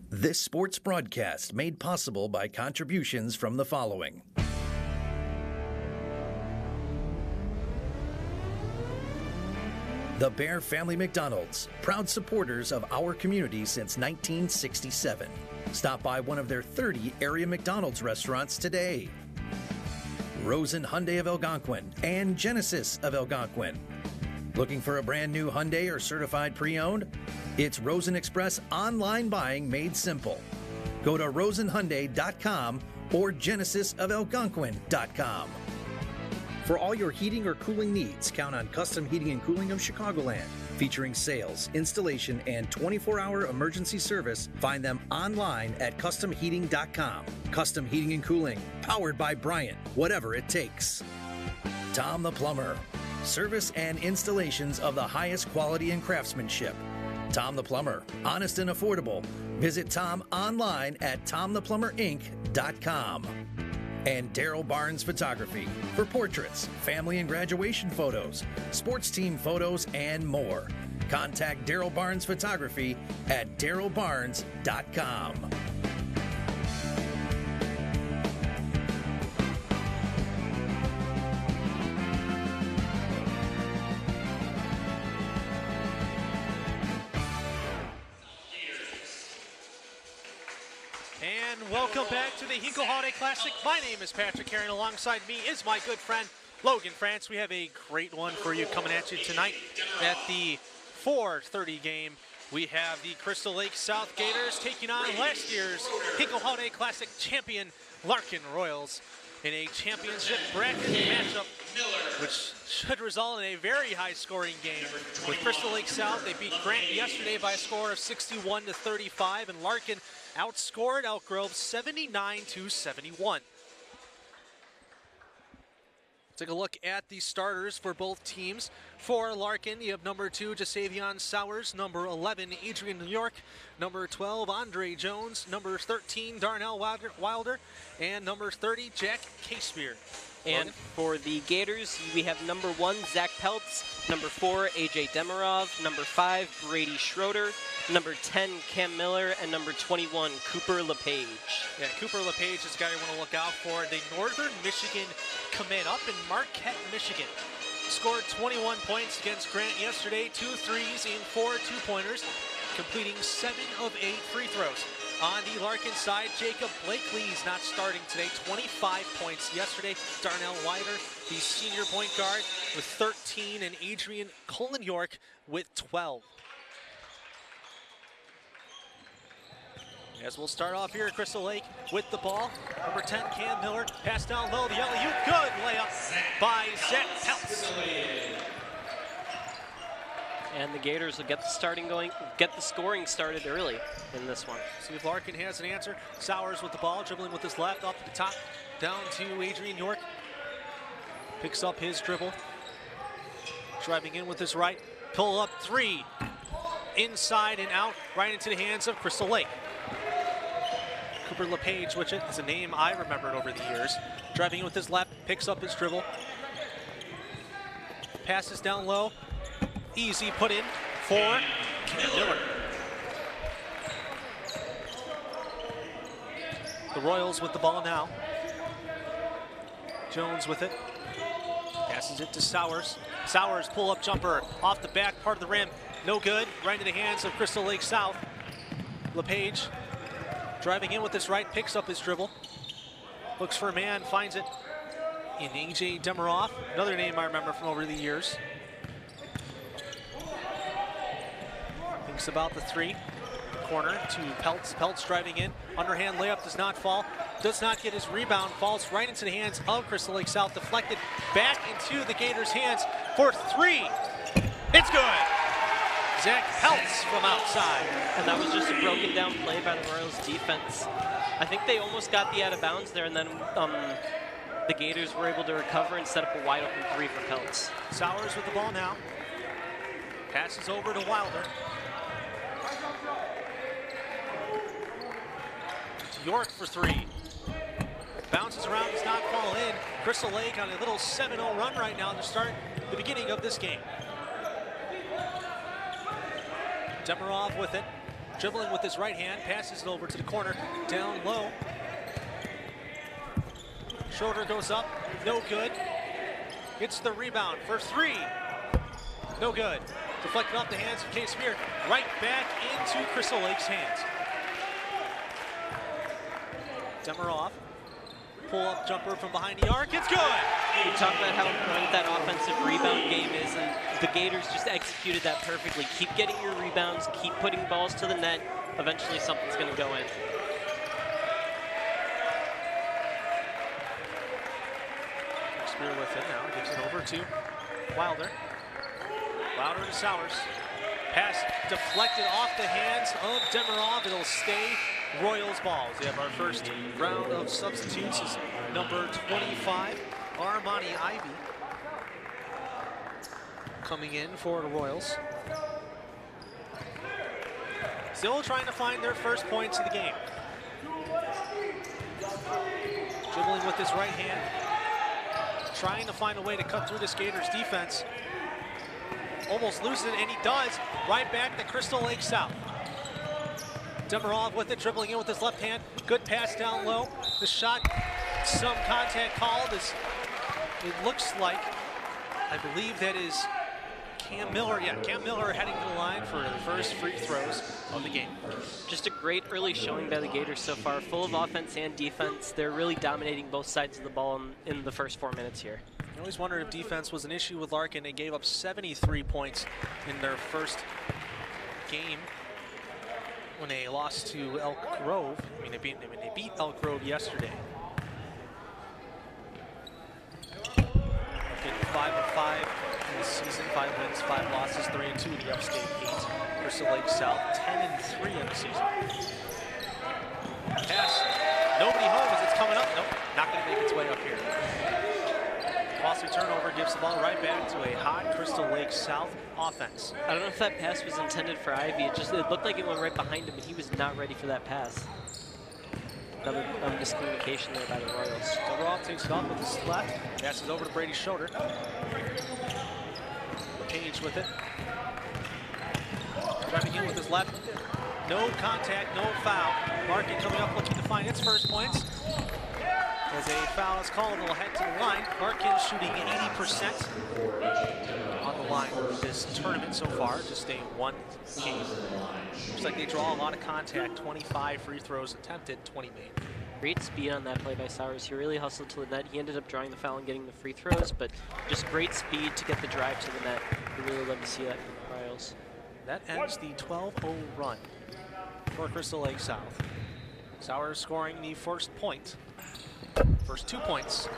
This sports broadcast made possible by contributions from the following. The Bear Family McDonald's, proud supporters of our community since 1967. Stop by one of their 30 area McDonald's restaurants today. Rosen Hyundai of Algonquin and Genesis of Algonquin. Looking for a brand new Hyundai or certified pre-owned? It's Rosen Express online buying made simple. Go to rosenhyundai.com or genesisofelgonquin.com. For all your heating or cooling needs, count on Custom Heating and Cooling of Chicagoland. Featuring sales, installation, and 24-hour emergency service, find them online at customheating.com. Custom Heating and Cooling, powered by Bryant, whatever it takes. Tom the Plumber, service and installations of the highest quality and craftsmanship. Tom the Plumber, honest and affordable. Visit Tom online at tomtheplumberinc.com. And Daryl Barnes Photography for portraits, family and graduation photos, sports team photos, and more. Contact Daryl Barnes Photography at darylbarnes.com. Welcome back to the Hinkle Holiday Classic. My name is Patrick Herring. Alongside me is my good friend Logan France. We have a great one for you coming at you tonight at the 4:30 game. We have the Crystal Lake South Gators taking on last year's Hinkle Holiday Classic champion Larkin Royals in a championship bracket matchup, which should result in a very high-scoring game. With Crystal Lake South, they beat Grant yesterday by a score of 61-35, and Larkin outscored Elk Grove 79-71. Take a look at the starters for both teams. For Larkin, you have number 2, Jasavion Sowers, number 11, Adrian New York, number 12, Andre Jones, number 13, Darnell Wilder, and number 30, Jack Casebeer. And for the Gators, we have number 1, Zach Peltz, number 4, AJ Demirov, number 5, Brady Schroeder, number 10, Cam Miller, and number 21, Cooper LePage. Yeah, Cooper LePage is the guy you want to look out for. The Northern Michigan commit up in Marquette, Michigan. Scored 21 points against Grant yesterday, 2 threes and 4 two-pointers, completing 7 of 8 free throws. On the Larkin side, Jacob Blakely is not starting today, 25 points yesterday. Darnell Wider, the senior point guard, with 13, and Adrian Cullen York with 12. As we'll start off here at Crystal Lake with the ball. Number 10, Cam Miller, pass down low, the alley-oop, good layup by Zach Peltz. And the Gators will get the scoring started early in this one. See if Larkin has an answer. Sowers with the ball, dribbling with his left, up to the top, down to Adrian York. Picks up his dribble. Driving in with his right, pull up 3. Inside and out, right into the hands of Crystal Lake. Cooper LePage, which is a name I remembered over the years. Driving in with his left, picks up his dribble. Passes down low. Easy put in for Cam Miller. The Royals with the ball now. Jones with it. Passes it to Sowers. Sowers pull-up jumper off the back part of the rim. No good. Right into the hands of Crystal Lake South. LePage driving in with his right, picks up his dribble. Looks for a man, finds it in AJ Demirov. Another name I remember from over the years. Thinks about the 3. Corner to Peltz. Peltz driving in. Underhand layup does not fall. Does not get his rebound. Falls right into the hands of Crystal Lake South. Deflected back into the Gators' hands for 3. It's good. Zach Peltz from outside. And that was just a broken down play by the Royals defense. I think they almost got the out of bounds there, and then the Gators were able to recover and set up a wide open 3 for Peltz. Sowers with the ball now. Passes over to Wilder. To York for 3. Bounces around, does not fall in. Crystal Lake on a little 7-0 run right now to start the beginning of this game. Demirov with it. Dribbling with his right hand, passes it over to the corner, down low. Schroeder goes up, no good. Gets the rebound for three. No good. Deflected off the hands of Case Spear. Right back into Crystal Lake's hands. Demirov. Pull-up jumper from behind the arc. It's good! We talked about how important that offensive rebound game is, and the Gators just executed that perfectly. Keep getting your rebounds, keep putting balls to the net. Eventually something's going to go in. Spear with it now. Gives it over to Wilder. Wilder to Sowers. Pass deflected off the hands of Demirov. It'll stay Royals balls. We have our first round of substitutes is number 25, Armani Ivy, coming in for the Royals. Still trying to find their first points of the game. Dribbling with his right hand. Trying to find a way to cut through this Gators defense. Almost loses it, and he does. Right back to Crystal Lake South. Demirov with it, dribbling in with his left hand. Good pass down low. The shot, some contact called. It looks like, I believe that is Cam Miller. Yeah, Cam Miller heading to the line for the first free throws of the game. Just a great early showing by the Gators so far. Full of offense and defense. They're really dominating both sides of the ball in the first 4 minutes here. I always wondered if defense was an issue with Larkin. They gave up 73 points in their first game when they lost to Elk Grove. I mean, they beat Elk Grove yesterday. Larkin 5 of 5 in the season, 5 wins, 5 losses, 3-2 in the Upstate 8. Crystal Lake South 10-3 in the season. Pass, nobody home as it's coming up. Nope, not going to make its way up here. Foster turnover gives the ball right back to a hot Crystal Lake South offense. I don't know if that pass was intended for Ivy. It looked like it went right behind him, and he was not ready for that pass. Another miscommunication there by the Royals. Demirov takes it off with his left. Passes over to Brady Schroeder. Page with it. Driving in with his left. No contact, no foul. Larkin coming up looking to find its first points. As a foul is called, they'll head to the line. Larkin shooting 80% on the line this tournament so far. Just a one game. Looks like they draw a lot of contact. 25 free throws attempted, 20 made. Great speed on that play by Sowers. He really hustled to the net. He ended up drawing the foul and getting the free throws, but just great speed to get the drive to the net. We really love to see that from the Royals. That ends the 12-0 run for Crystal Lake South. Sowers scoring the first point. First 2 points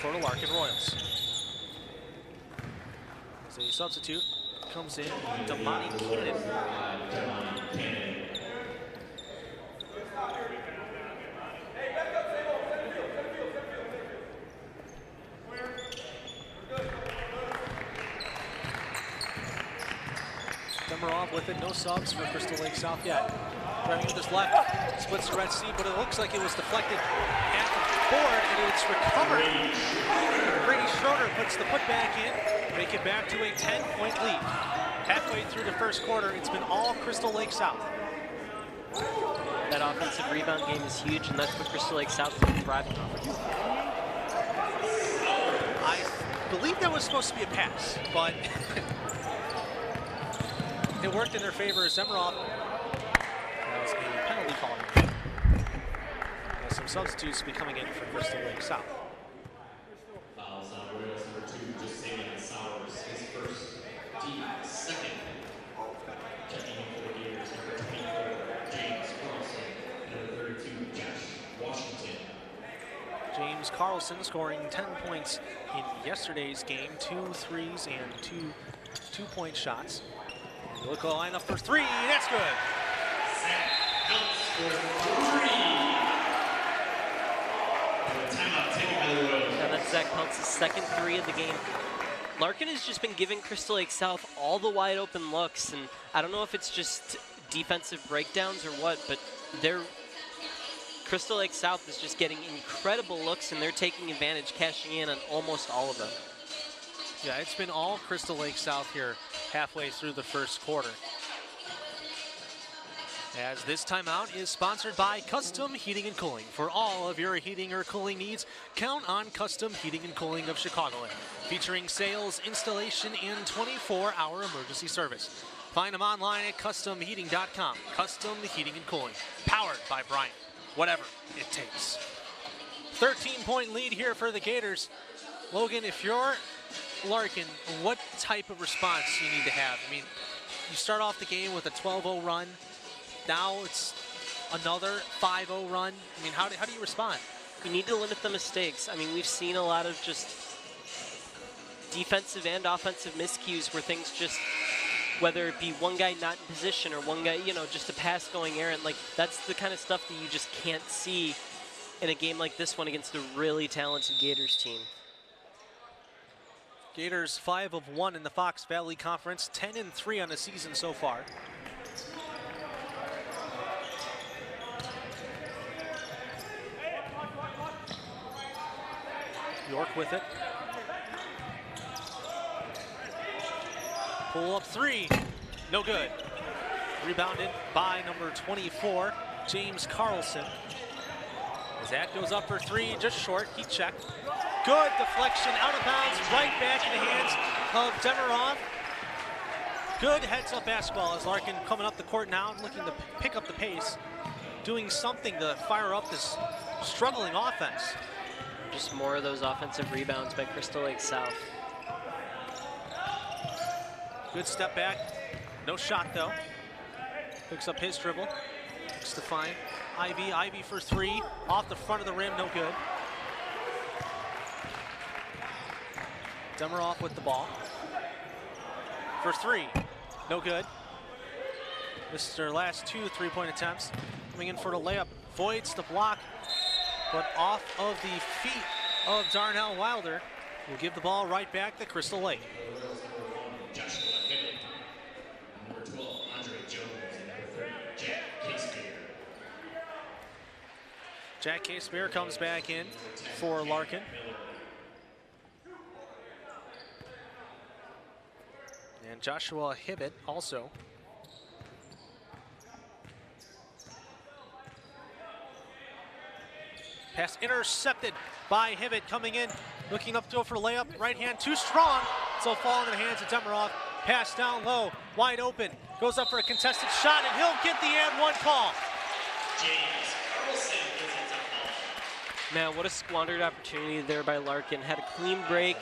for the Larkin Royals. As a substitute comes in, Damani Cannon. Demirov with it, no subs for Crystal Lake South yet. Driving with his left, splits the Red Sea, but it looks like it was deflected at the board, and it's recovered. Brady Schroeder puts the putback in, make it back to a 10-point lead. Halfway through the first quarter, it's been all Crystal Lake South. That offensive rebound game is huge, and that's what Crystal Lake South has been thriving on. I believe that was supposed to be a pass, but it worked in their favor as Demirov. That was a penalty call. Some substitutes will be coming in for Crystal Lake South. Fouls on Royals number 2, just saving on Sowers, his first, team second. Checking in for the Gators, number 24, James Carlson, number 32, Josh Washington. James Carlson scoring 10 points in yesterday's game, 2 threes and two two-point shots. Look at the lineup for three, that's good. Now that's Zach Peltz's second 3 of the game. Larkin has just been giving Crystal Lake South all the wide open looks, and I don't know if it's just defensive breakdowns or what, but Crystal Lake South is just getting incredible looks, and they're taking advantage, cashing in on almost all of them. Yeah, it's been all Crystal Lake South here halfway through the first quarter. As this timeout is sponsored by Custom Heating and Cooling. For all of your heating or cooling needs, count on Custom Heating and Cooling of Chicagoland, featuring sales, installation, and 24-hour emergency service. Find them online at customheating.com. Custom Heating and Cooling, powered by Bryant. Whatever it takes. 13-point lead here for the Gators. Logan, if you're Larkin, what type of response do you need to have? I mean, you start off the game with a 12-0 run. Now it's another 5-0 run. I mean, how do you respond? You need to limit the mistakes. I mean, we've seen a lot of just defensive and offensive miscues where things just, whether it be one guy not in position or one guy, you know, just a pass going errant, like that's the kind of stuff that you just can't see in a game like this one against a really talented Gators team. Gators 5 of 1 in the Fox Valley Conference, 10-3 on the season so far. York with it. Pull up three, no good. Rebounded by number 24, James Carlson. As that goes up for three, just short, he checked. Good deflection, out of bounds, right back in the hands of Demirov. Good heads-up basketball as Larkin coming up the court now, looking to pick up the pace, doing something to fire up this struggling offense. Just more of those offensive rebounds by Crystal Lake South. Good step back, no shot though. Picks up his dribble, looks to find Ivy for three, off the front of the rim, no good. Demirov with the ball. For three, no good. This is their last two three-point attempts. Coming in for the layup, voids the block, but off of the feet of Darnell Wilder. Will give the ball right back to Crystal Lake. Joshua Hinkle. Number 12, Andre Jones. And number 30, Jack Caspear. Jack Caspear comes back in for Larkin. And Joshua Hibbett also. Pass intercepted by Hibbett, coming in, looking up to go for a layup. Right hand too strong, so fall into the hands of Demirov. Pass down low, wide open. Goes up for a contested shot, and he'll get the and one call. James Carlson gets it to fall. Man, what a squandered opportunity there by Larkin. Had a clean break,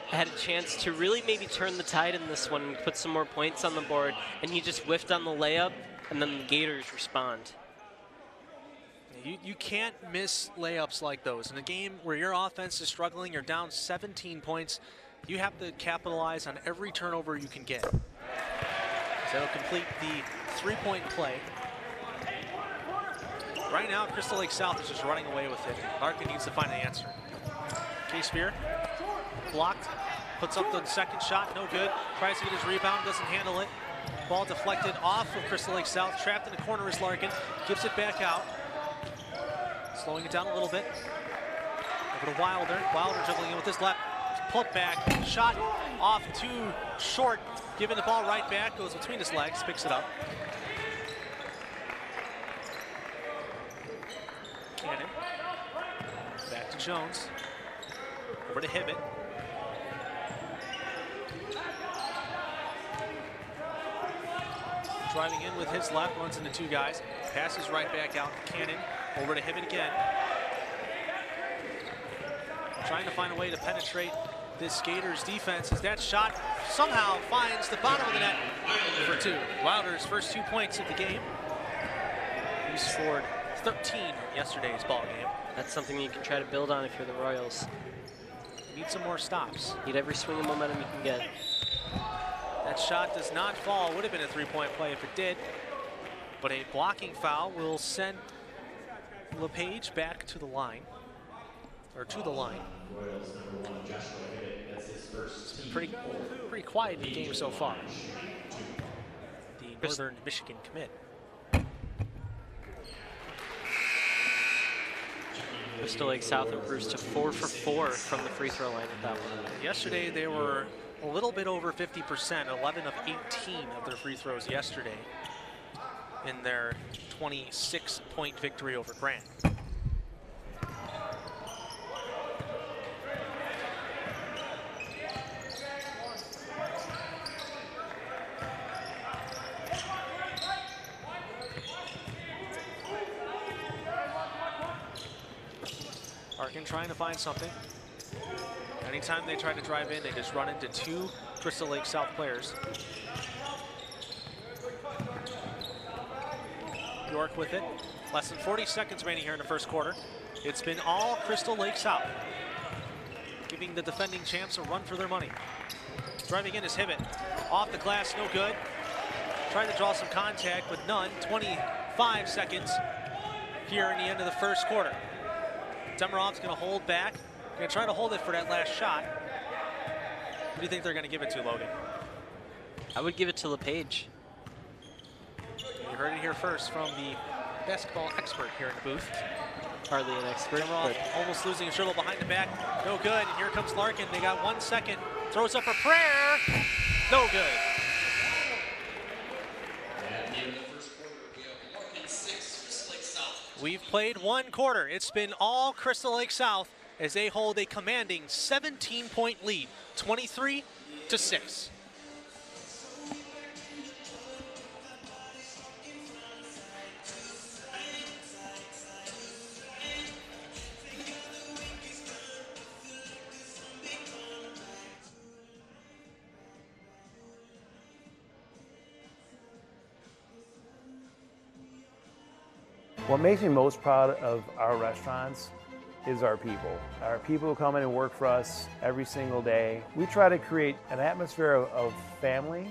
had a chance to really maybe turn the tide in this one and put some more points on the board, and he just whiffed on the layup, and then the Gators respond. You can't miss layups like those. In a game where your offense is struggling, you're down 17 points, you have to capitalize on every turnover you can get. So they'll complete the three-point play. Right now, Crystal Lake South is just running away with it. Larkin needs to find an answer. Caspear, blocked, puts up the second shot, no good. Tries to get his rebound, doesn't handle it. Ball deflected off of Crystal Lake South. Trapped in the corner is Larkin, gives it back out. Slowing it down a little bit. Over to Wilder. Wilder dribbling in with his left. Put back. Shot off too short. Giving the ball right back. Goes between his legs. Picks it up. Cannon. Back to Jones. Over to Hibbett. Driving in with his left. Runs into two guys. Passes right back out to Cannon. Over to Hibbett again. Trying to find a way to penetrate this Gators defense as that shot somehow finds the bottom of the net for two. Wilder's first 2 points of the game. He scored 13 in yesterday's ball game. That's something you can try to build on if you're the Royals. Need some more stops. Need every swing of momentum you can get. That shot does not fall. Would have been a three-point play if it did. But a blocking foul will send LePage back to the line, or to the line. It's been pretty quiet in the game so far. The Northern Michigan commit. Crystal Lake South improves to 4 for 4 from the free throw line at that one. Yesterday they were a little bit over 50%, 11 of 18 of their free throws yesterday. in their 26-point victory over Grant. Larkin trying to find something. Anytime they try to drive in, they just run into two Crystal Lake South players. York with it. Less than 40 seconds remaining here in the first quarter. It's been all Crystal Lake South, giving the defending champs a run for their money. Driving in is Hibbett. Off the glass, no good. Trying to draw some contact with none. 25 seconds here in the end of the first quarter. Demirov's going to hold back. Going to try to hold it for that last shot. Who do you think they're going to give it to, Logan? I would give it to LePage. You heard it here first from the basketball expert here in the booth. Hardly an expert. Demirov almost losing a dribble behind the back. No good. And here comes Larkin. They got 1 second. Throws up a prayer. No good. At the end of the first quarter, we have Larkin 6, Crystal Lake South. We've played 1 quarter. It's been all Crystal Lake South as they hold a commanding 17-point lead, 23-6. What makes me most proud of our restaurants is our people. Our people who come in and work for us every single day. We try to create an atmosphere of family,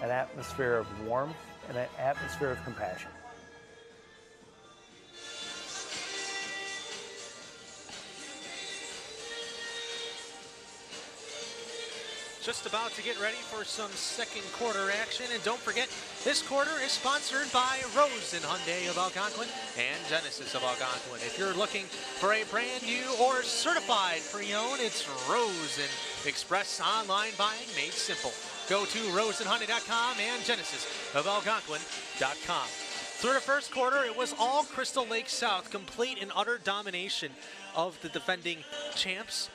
an atmosphere of warmth, and an atmosphere of compassion. Just about to get ready for some second quarter action. And don't forget, this quarter is sponsored by Rosen Hyundai of Algonquin and Genesis of Algonquin. If you're looking for a brand new or certified pre-owned, it's Rosen. Express online buying made simple. Go to rosenhyundai.com and genesisofalgonquin.com. Through the first quarter, it was all Crystal Lake South, complete and utter domination of the defending champs.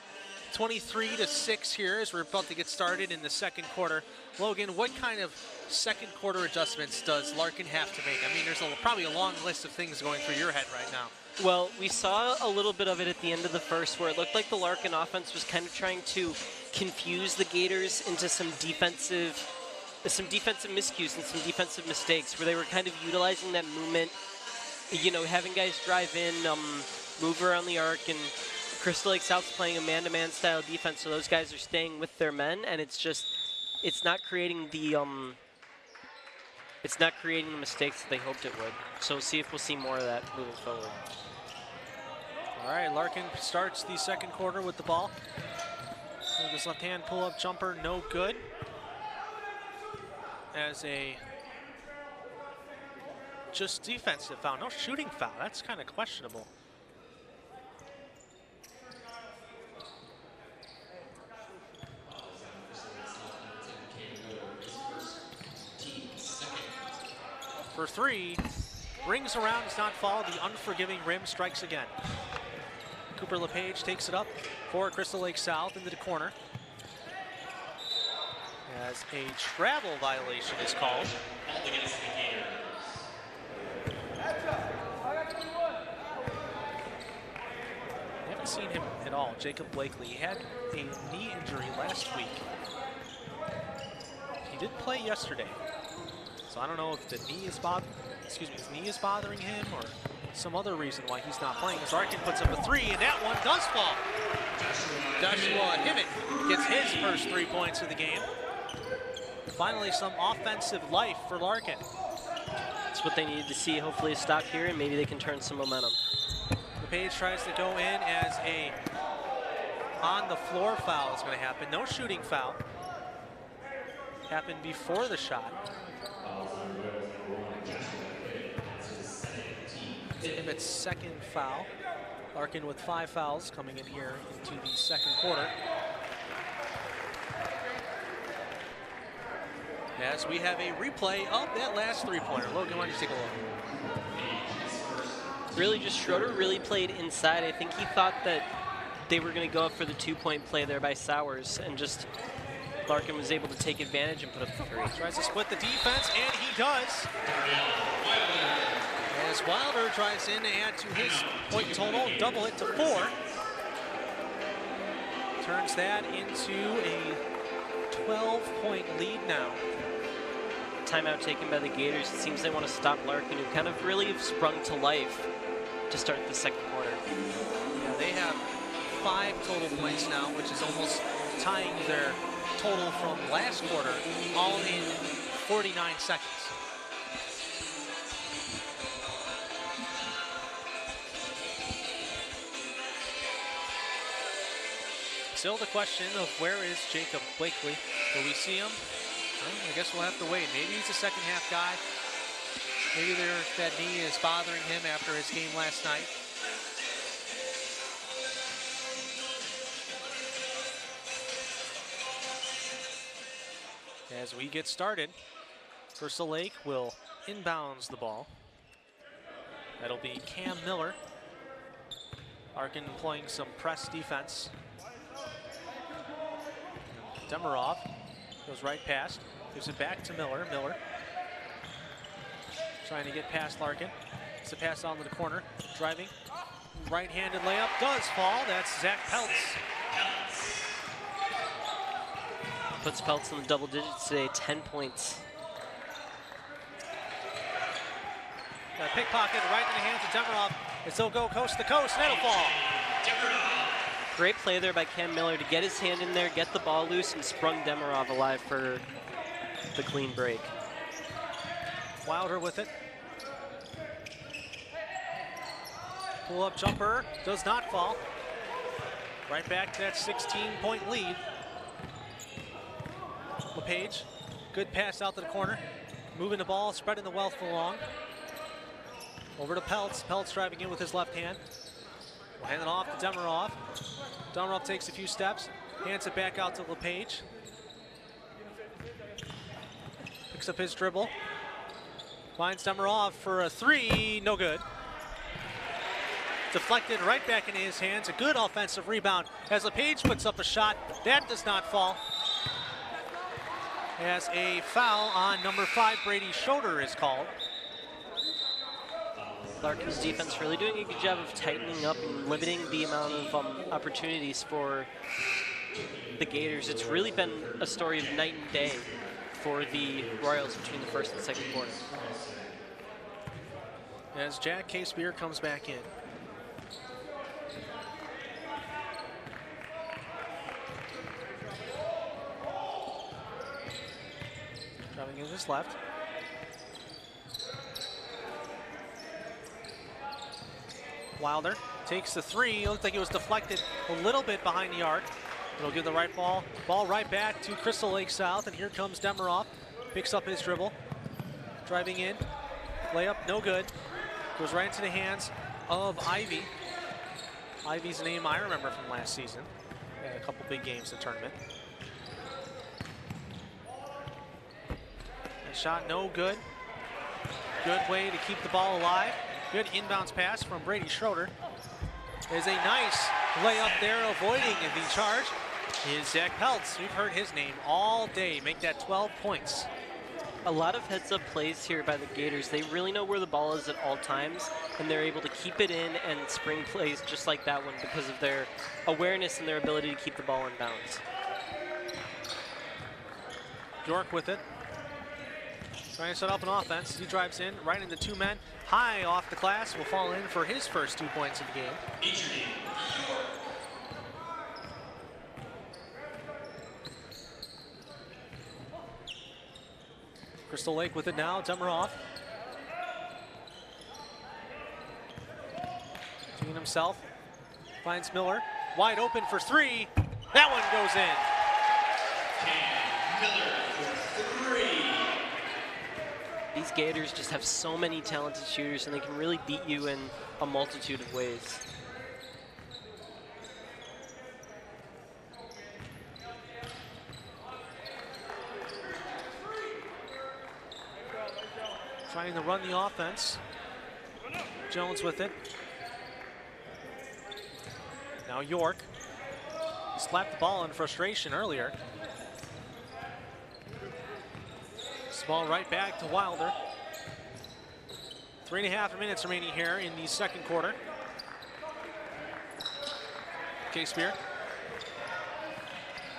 23-6 here as we're about to get started in the second quarter. Logan, what kind of second quarter adjustments does Larkin have to make? I mean, there's probably a long list of things going through your head right now. Well, we saw a little bit of it at the end of the first where it looked like the Larkin offense was kind of trying to confuse the Gators into some defensive miscues and some defensive mistakes where they were kind of utilizing that movement, you know, having guys drive in, move around the arc, and Crystal Lake South's playing a man-to-man style defense, so those guys are staying with their men, and it's not creating the mistakes that they hoped it would. So we'll see if we'll see more of that moving forward. All right, Larkin starts the second quarter with the ball. So this left-hand pull-up jumper, no good. As a just defensive foul, no shooting foul. That's kind of questionable. For three, rings around, does not fall. The unforgiving rim strikes again. Cooper LePage takes it up for Crystal Lake South into the corner. As a travel violation is called. I haven't seen him at all, Jacob Blakely. He had a knee injury last week. He did play yesterday. So I don't know if the knee is his knee is bothering him or some other reason why he's not playing. As Larkin puts up a three, and that one does fall. Joshua Hibbett gets his first 3 points of the game. Finally, some offensive life for Larkin. That's what they needed to see. Hopefully, stop here, and maybe they can turn some momentum. LePage tries to go in as a on-the-floor foul is going to happen. No shooting foul. Happened before the shot. Hibbett's second foul. Larkin with 5 fouls coming in here into the second quarter. As we have a replay of that last three-pointer. Logan, why don't you take a look? Really just Schroeder really played inside. I think he thought that they were going to go up for the two-point play there by Sowers, and just Larkin was able to take advantage and put up the three. Tries to split the defense, and he does. As Wilder drives in to add to his point total, double it to 4. Turns that into a 12-point lead now. Timeout taken by the Gators. It seems they want to stop Larkin, who kind of really have sprung to life to start the second quarter. Yeah, they have 5 total points now, which is almost tying their total from last quarter, all in 49 seconds. Still the question of where is Jacob Blakely? Will we see him? Well, I guess we'll have to wait. Maybe he's a second half guy. Maybe that knee is bothering him after his game last night. As we get started, Crystal Lake will inbounds the ball. That'll be Cam Miller. Larkin employing some press defense. Demirov goes right past, gives it back to Miller. Miller trying to get past Larkin. It's a pass on to the corner, driving. Right-handed layup does fall. That's Zach Peltz. Puts Peltz in the double digits today, 10 points. Got a pickpocket right in the hands of Demirov. As they'll go coast to coast, and it'll fall. Great play there by Cam Miller to get his hand in there, get the ball loose, and sprung Demirov alive for the clean break. Wilder with it. Pull-up jumper does not fall. Right back to that 16-point lead. LePage, good pass out to the corner. Moving the ball, spreading the wealth along. Over to Peltz. Peltz driving in with his left hand. We'll hand it off to Demirov. Demirov takes a few steps, hands it back out to LePage. Picks up his dribble. Finds Demirov for a 3, no good. Deflected right back into his hands. A good offensive rebound as LePage puts up a shot. That does not fall. As a foul on number 5, Brady Schroeder, is called. Larkin's defense really doing a good job of tightening up and limiting the amount of opportunities for the Gators. It's really been a story of night and day for the Royals between the first and second quarter. As Jack Casebeer comes back in. Driving in his left. Wilder takes the 3. It looked like it was deflected a little bit behind the arc. It'll give the right ball right back to Crystal Lake South, and here comes Demirov. Picks up his dribble. Driving in. Layup, no good. Goes right into the hands of Ivy. Ivy's a name I remember from last season. Had a couple big games in the tournament. And shot no good. Good way to keep the ball alive. Good inbounds pass from Brady Schroeder. There's a nice layup there, avoiding the charge is Zach Peltz. We've heard his name all day. Make that 12 points. A lot of heads-up plays here by the Gators. They really know where the ball is at all times, and they're able to keep it in and spring plays just like that one because of their awareness and their ability to keep the ball in bounds. York with it. Trying to set up an offense. He drives in right into 2 men. High off the glass, will fall in for his first 2 points of the game. Crystal Lake with it now. Demirov. Doing himself. Finds Miller. Wide open for 3. That one goes in. Miller for 3. These Gators just have so many talented shooters, and they can really beat you in a multitude of ways. trying to run the offense. Jones with it. Now York. Slapped the ball in frustration earlier. Ball right back to Wilder. 3.5 minutes remaining here in the second quarter. K-Spear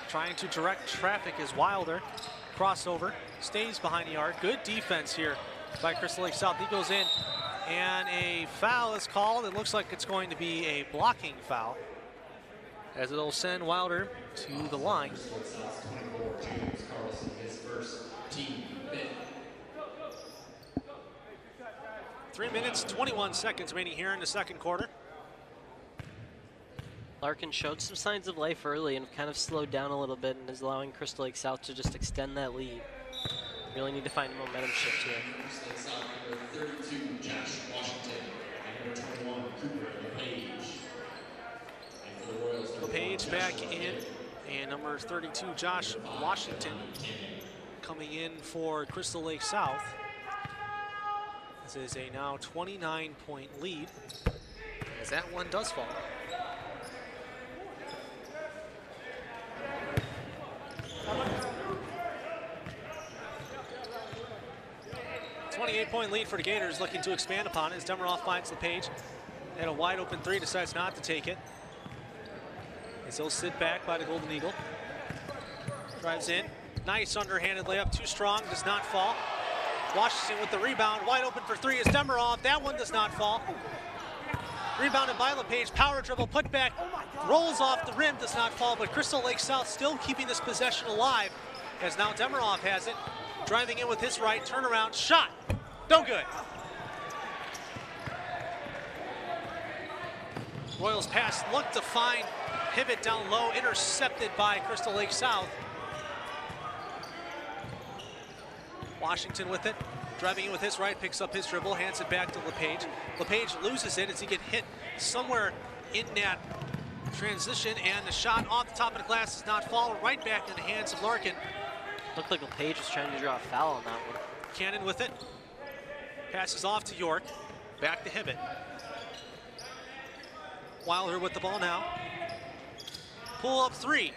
trying to direct traffic as Wilder. Crossover, stays behind the arc. Good defense here by Crystal Lake South. He goes in, and a foul is called. It looks like it's going to be a blocking foul, as it'll send Wilder to the line. 3 minutes, 21 seconds remaining here in the second quarter. Larkin showed some signs of life early and kind of slowed down a little bit and is allowing Crystal Lake South to just extend that lead. Really need to find a momentum shift here. Crystal Lake South, number 32, Josh Washington, and number 21, Cooper LePage. And for the Royals, LePage back in, and number 32, Josh Washington, coming in for Crystal Lake South. This is a now 29-point lead, as that one does fall. 28-point lead for the Gators, looking to expand upon it as Demeroff finds LePage. Had a wide open three, decides not to take it. As he'll sit back by the Golden Eagle. Drives in, nice underhanded layup, too strong, does not fall. Washington with the rebound, wide open for three is Demeroff. That one does not fall. Rebounded by LePage, power dribble, put back, rolls off the rim, does not fall, but Crystal Lake South still keeping this possession alive, as now Demeroff has it. Driving in with his right, turnaround, shot, no good. Royals pass, look to find Pivot down low, intercepted by Crystal Lake South. Washington with it, driving in with his right, picks up his dribble, hands it back to LePage. LePage loses it as he gets hit somewhere in that transition, and the shot off the top of the glass does not fall, right back in the hands of Larkin. Looked like LePage was trying to draw a foul on that one. Cannon with it, passes off to York, back to Hibbett. Wilder with the ball now. Pull up three,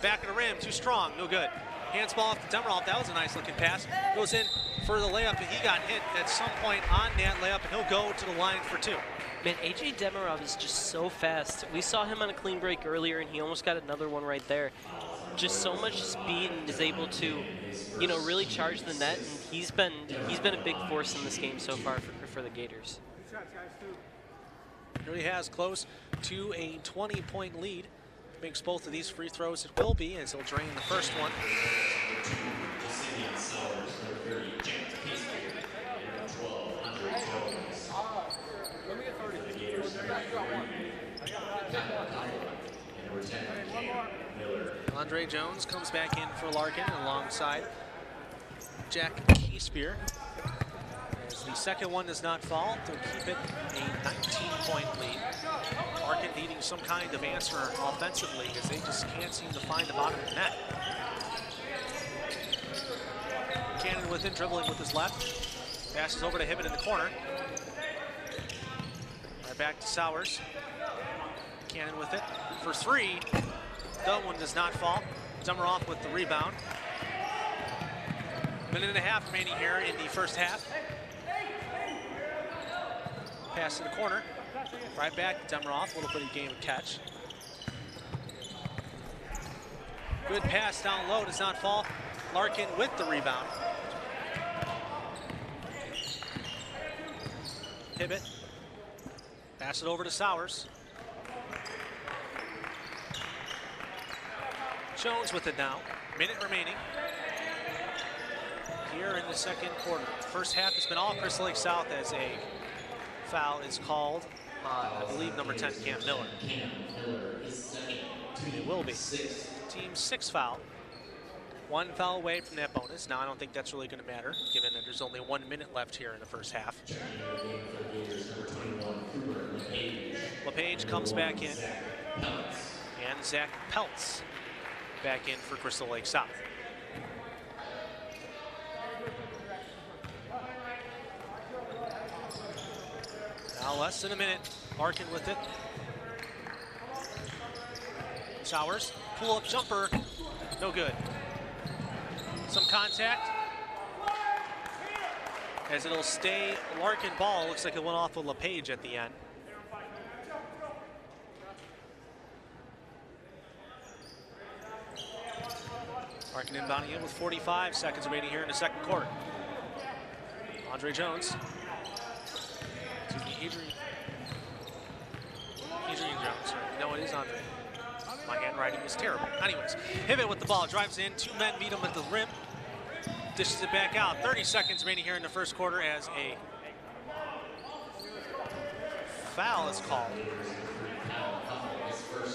back of the rim, too strong, no good. Hands ball off to Demeroff, that was a nice looking pass. Goes in for the layup, and he got hit at some point on that layup, and he'll go to the line for two. Man, AJ Demeroff is just so fast. We saw him on a clean break earlier, and he almost got another one right there. Just so much speed, and is able to, you know, really charge the net. And he's been a big force in this game so far for the Gators. Really has close to a 20-point lead. Makes both of these free throws. It will be, as he'll drain the first one. Andre Jones comes back in for Larkin alongside Jack Keyspear. As the second one does not fall, to keep it a 19-point lead. Larkin needing some kind of answer offensively, as they just can't seem to find the bottom of the net. Cannon with it, dribbling with his left. Passes over to Hibbett in the corner. Right back to Sowers. Cannon with it for three. That one does not fall. Demeroff with the rebound. Minute and a half remaining here in the first half. Pass to the corner. Right back to Demeroff. A little bit of game of catch. Good pass down low, does not fall. Larkin with the rebound. Pivot. Pass it over to Sowers. Jones with it now. Minute remaining here in the second quarter. First half has been all Crystal Lake South, as a foul is called on, I believe, number 10, Cam Miller. It will be. Team 6 foul. One foul away from that bonus. Now, I don't think that's really going to matter, given that there's only 1 minute left here in the first half. LePage comes back in. And Zach Peltz back in for Crystal Lake South. Now less than a minute. Larkin with it. Sowers, pull-up jumper, no good. Some contact. As it'll stay Larkin ball. Looks like it went off with LePage at the end. Larkin inbounding in with 45 seconds remaining here in the second quarter. Andre Jones. Excuse me, Adrian Jones. No, it is Andre. My handwriting is terrible. Anyways, Hibbett with the ball, drives in, 2 men meet him at the rim. Dishes it back out. 30 seconds remaining here in the first quarter as a foul is called.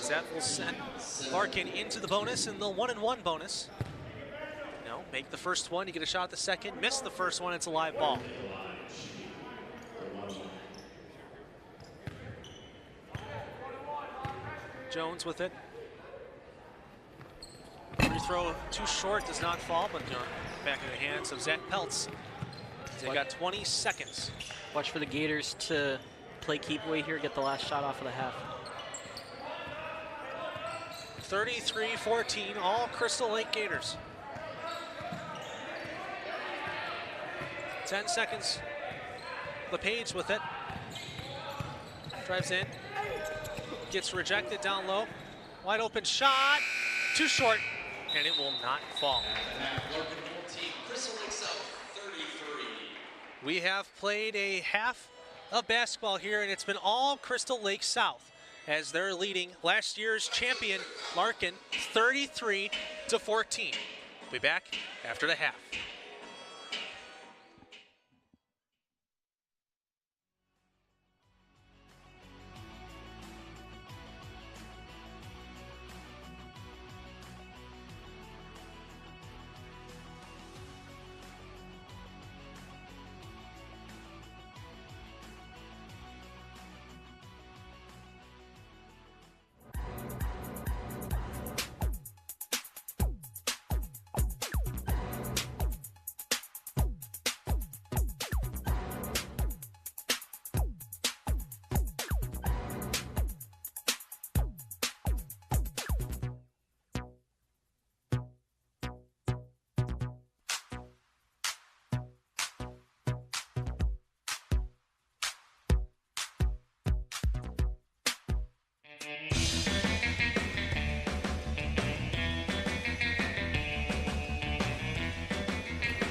That will send Larkin into the bonus in the 1-and-1 bonus. No, make the first one, you get a shot at the second. Miss the first one, it's a live ball. Jones with it. Free throw too short, does not fall, but back in the hands of Zach Peltz. They got 20 seconds. Watch for the Gators to play keep away here, get the last shot off of the half. 33-14, all Crystal Lake Gators. 10 seconds. LePage with it. Drives in. Gets rejected down low. Wide open shot. Too short. And it will not fall. We have played a half of basketball here, and it's been all Crystal Lake South as they're leading last year's champion, Larkin, 33-14. We'll be back after the half.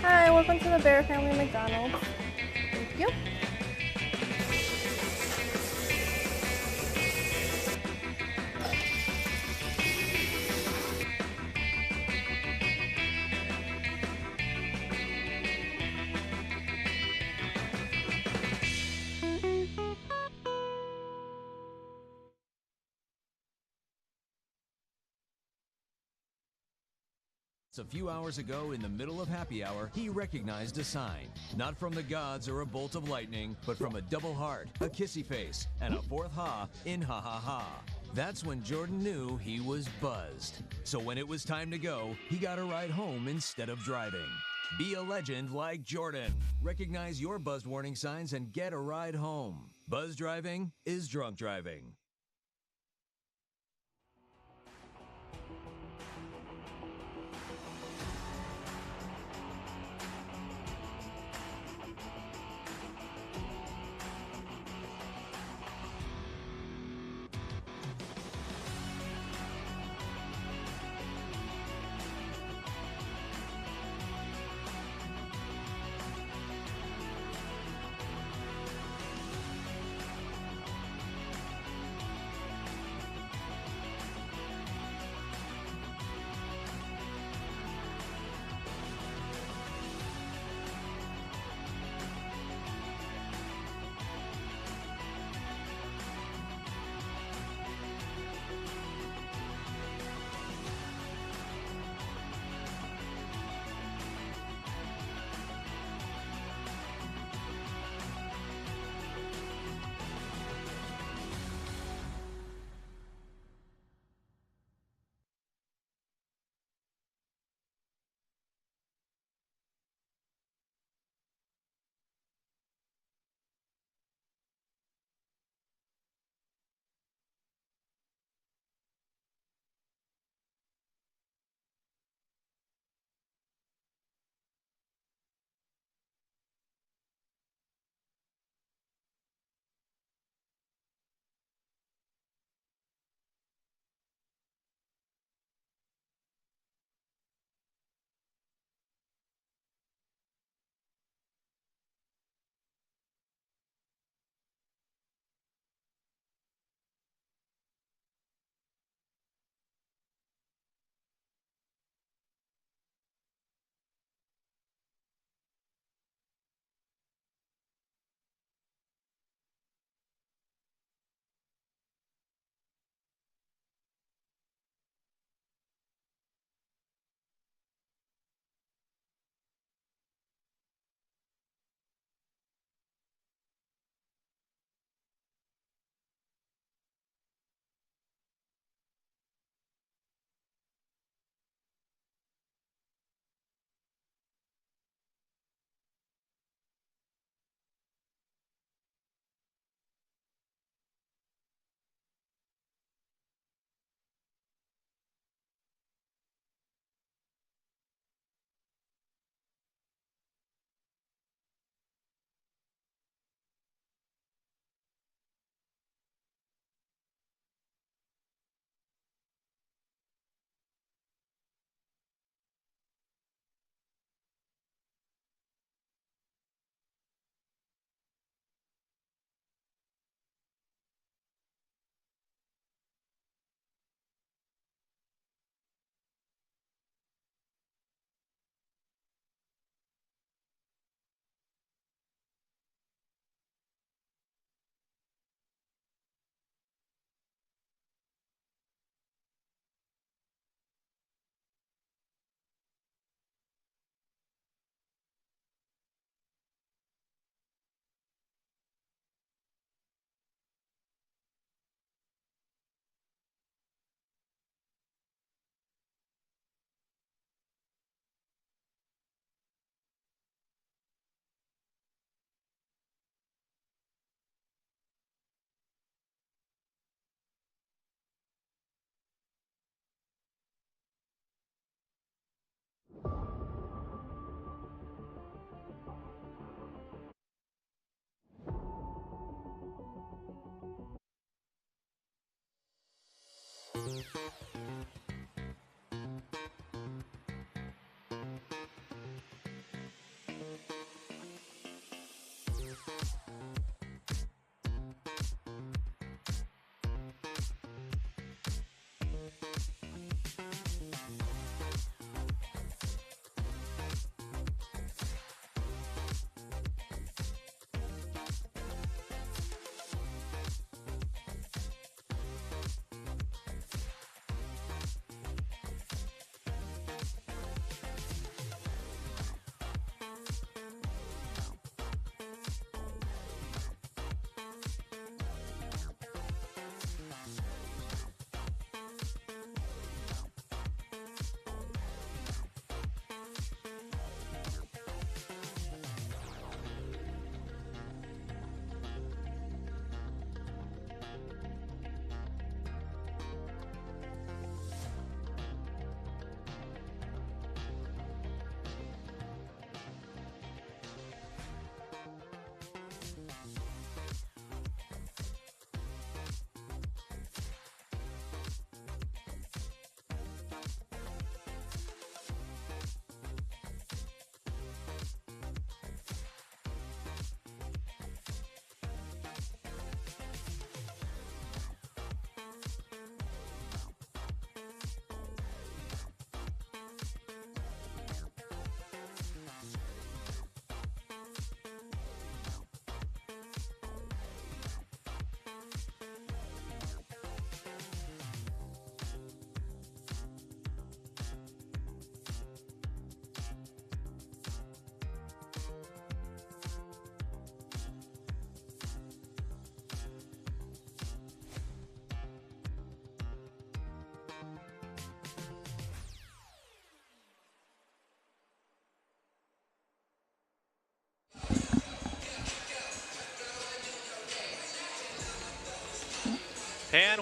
Hi, welcome to the Bear Family McDonald's. Thank you. A few hours ago, in the middle of happy hour, he recognized a sign. Not from the gods or a bolt of lightning, but from a double heart, a kissy face, and a fourth ha in ha ha ha. That's when Jordan knew he was buzzed. So when it was time to go, he got a ride home instead of driving. Be a legend like Jordan. Recognize your buzzed warning signs and get a ride home. Buzz driving is drunk driving.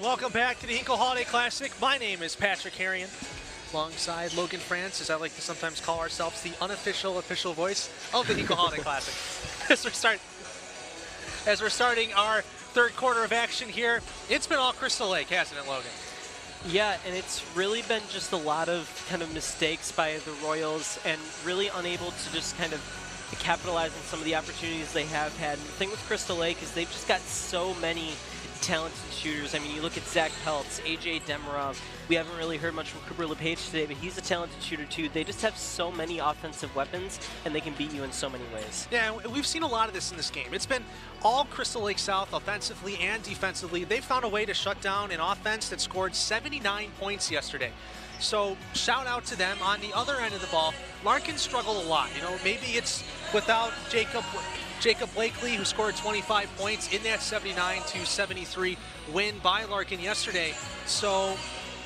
welcome back to the Hinkle Holiday Classic. My name is Patrick Harrion, alongside Logan France, as I like to sometimes call ourselves, the unofficial official voice of the Hinkle Holiday Classic. As we're starting our third quarter of action here, it's been all Crystal Lake, hasn't it, Logan? Yeah, and it's really been just a lot of kind of mistakes by the Royals and really unable to just kind of capitalize on some of the opportunities they have had. And the thing with Crystal Lake is they've just got so many talented shooters. I mean, you look at Zach Peltz, AJ Demirov. We haven't really heard much from Cooper LePage today, but he's a talented shooter too. They just have so many offensive weapons, and they can beat you in so many ways. Yeah, we've seen a lot of this in this game. It's been all Crystal Lake South offensively and defensively. They found a way to shut down an offense that scored 79 points yesterday. So shout out to them. On the other end of the ball, Larkin struggled a lot. You know, maybe it's without Jacob Blakely, who scored 25 points in that 79-73 win by Larkin yesterday. So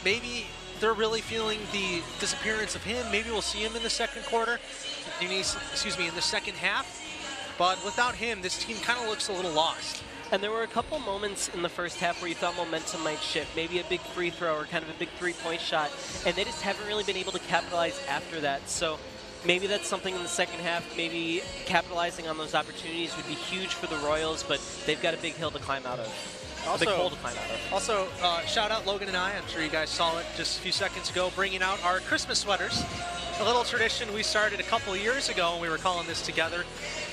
maybe they're really feeling the disappearance of him. Maybe we'll see him in the second quarter, in the second half. But without him, this team kind of looks a little lost. And there were a couple moments in the first half where you thought momentum might shift, maybe a big free throw or kind of a big three-point shot, and they just haven't really been able to capitalize after that. So maybe that's something in the second half. Maybe capitalizing on those opportunities would be huge for the Royals, but they've got a big hill to climb out of. A big hole to climb out of. Also, shout out Logan and I. I'm sure you guys saw it just a few seconds ago, bringing out our Christmas sweaters. A little tradition we started a couple of years ago when we were calling this together.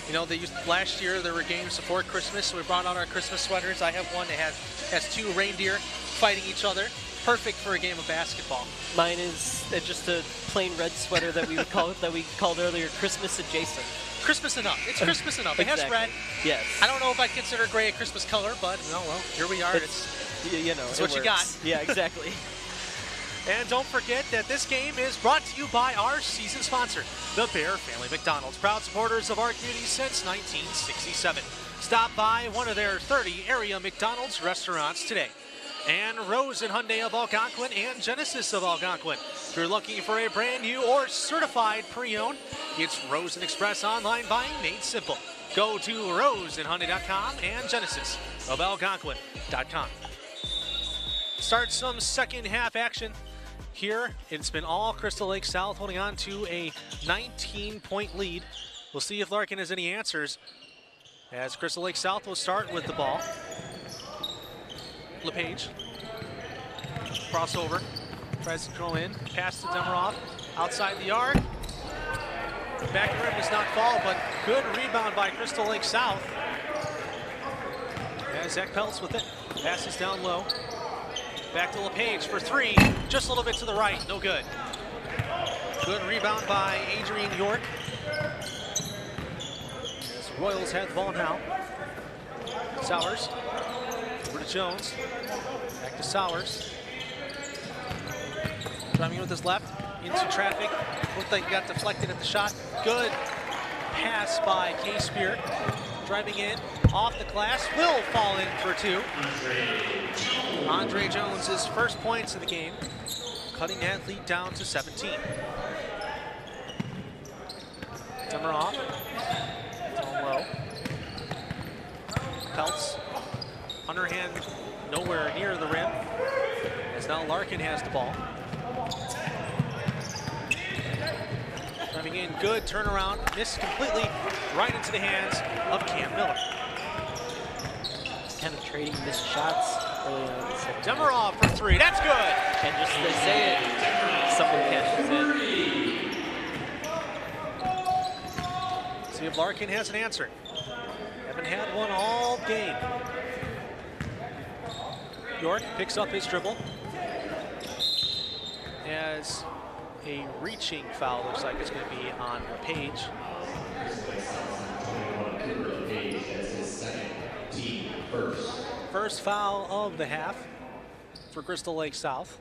You know, last year there were games before Christmas, so we brought out our Christmas sweaters. I have one that has two reindeer fighting each other. Perfect for a game of basketball. Mine is just a plain red sweater that we called earlier Christmas adjacent. Christmas enough. It's Christmas enough. It Exactly. has red. Yes. I don't know if I consider gray a Christmas color, but well, here we are. It's what you got. Yeah, exactly. And don't forget that this game is brought to you by our season sponsor, the Bear Family McDonald's, proud supporters of our community since 1967. Stop by one of their 30 area McDonald's restaurants today. And Rose and Hyundai of Algonquin and Genesis of Algonquin. If you're looking for a brand new or certified pre-owned, it's Rose and Express online buying made simple. Go to roseandhyundai.com and Genesis of Algonquin.com. Start some second half action here. It's been all Crystal Lake South holding on to a 19-point lead. We'll see if Larkin has any answers as Crystal Lake South will start with the ball. LePage, crossover, tries to throw in, pass to Demirov, outside the arc. Back rim does not fall, but good rebound by Crystal Lake South. And Zach Peltz with it, passes down low. Back to LePage for three, just a little bit to the right, no good. Good rebound by Adrian York. As Royals have the ball now. Sowers. Over to Jones, back to Sowers. Driving with his left, into traffic. Looked like he got deflected at the shot. Good pass by K-Spear. Driving in, off the glass, will fall in for two. Andre Jones' first points of the game, cutting that lead down to 17. Demirov, down low. Peltz. Underhand nowhere near the rim, as now Larkin has the ball. Coming in, good turnaround, missed completely right into the hands of Cam Miller. Kind of trading missed shots early on in the second. Demirov for three, that's good! And just as they say it, someone catches it. See if Larkin has an answer. Haven't had one all game. York picks up his dribble. As a reaching foul looks like it's going to be on LePage. First foul of the half for Crystal Lake South.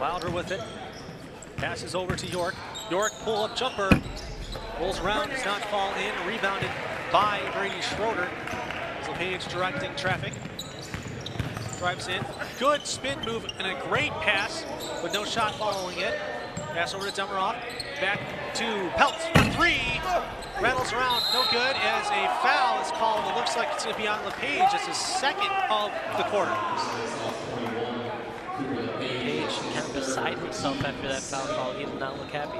Wilder with it. Passes over to York. York pull-up jumper. Rolls around, does not fall in. Rebounded by Brady Schroeder. LePage directing traffic. Drives in. Good spin move and a great pass, but no shot following it. Pass over to Demerov. Back to Peltz for three. Rattles around, no good, as a foul is called. It looks like it's going to be on LePage. It's his second of the quarter. Page kind of beside himself after that foul call. He did not look happy.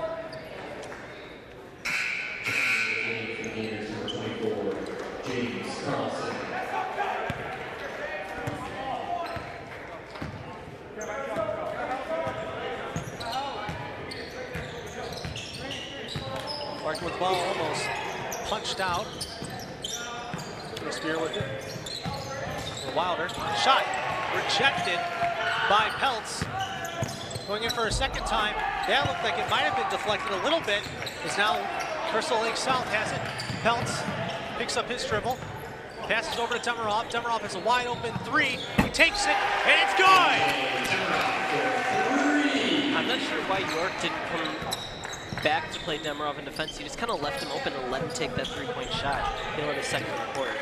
Larkin with the ball, almost punched out. Spear with it. Wilder, shot, rejected by Peltz. Going in for a second time. That looked like it might have been deflected a little bit. Is now Crystal Lake South has it. Peltz picks up his dribble. Passes over to Demerov. Demerov has a wide open three. He takes it, and it's good! I'm not sure why York didn't come back to play Demerov in defense. He just kind of left him open and let him take that three-point shot. He'll have a second quarter.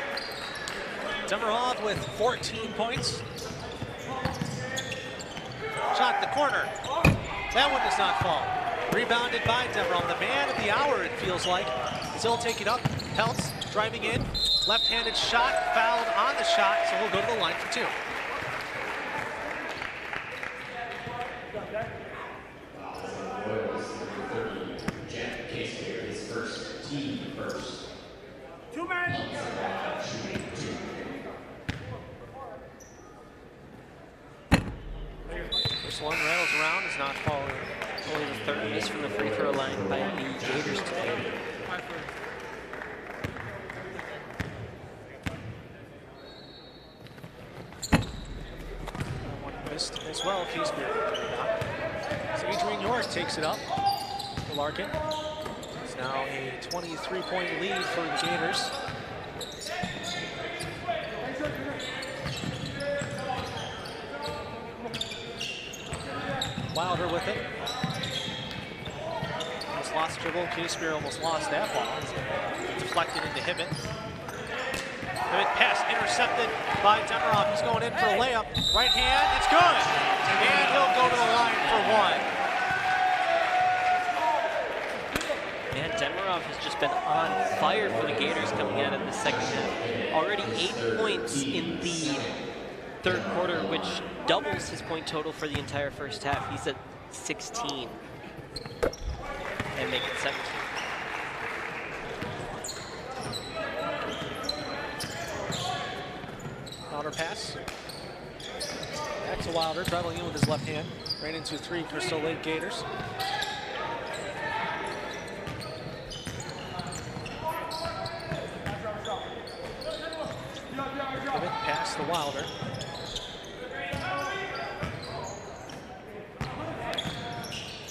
Demerov with 14 points. Shot the corner. That one does not fall. Rebounded by Demerov. The man of the hour, it feels like. Still take it up. Peltz driving in. Left-handed shot, fouled on the shot, so we'll go to the line for two. First one rattles around, is not falling. Only the third miss from the free throw line by the Gators today. One missed as well, Keyspear. So Adrian York takes it up for Larkin. It's now a 23-point lead for the Gators. Wilder with it. Almost lost dribble. Keyspear almost lost that ball. Deflected into Hibbett. Hibbett pass intercepted by Demerov. He's going in for a layup. Right hand, it's good. And he'll go to the line for one. Man, Demerov has just been on fire for the Gators coming out of the second half. Already 8 points in the third quarter, which doubles his point total for the entire first half. He's at 16 and make it 17. Wilder pass. Back to Wilder, dribbling in with his left hand. Ran into three Crystal Lake Gators. Pass to Wilder.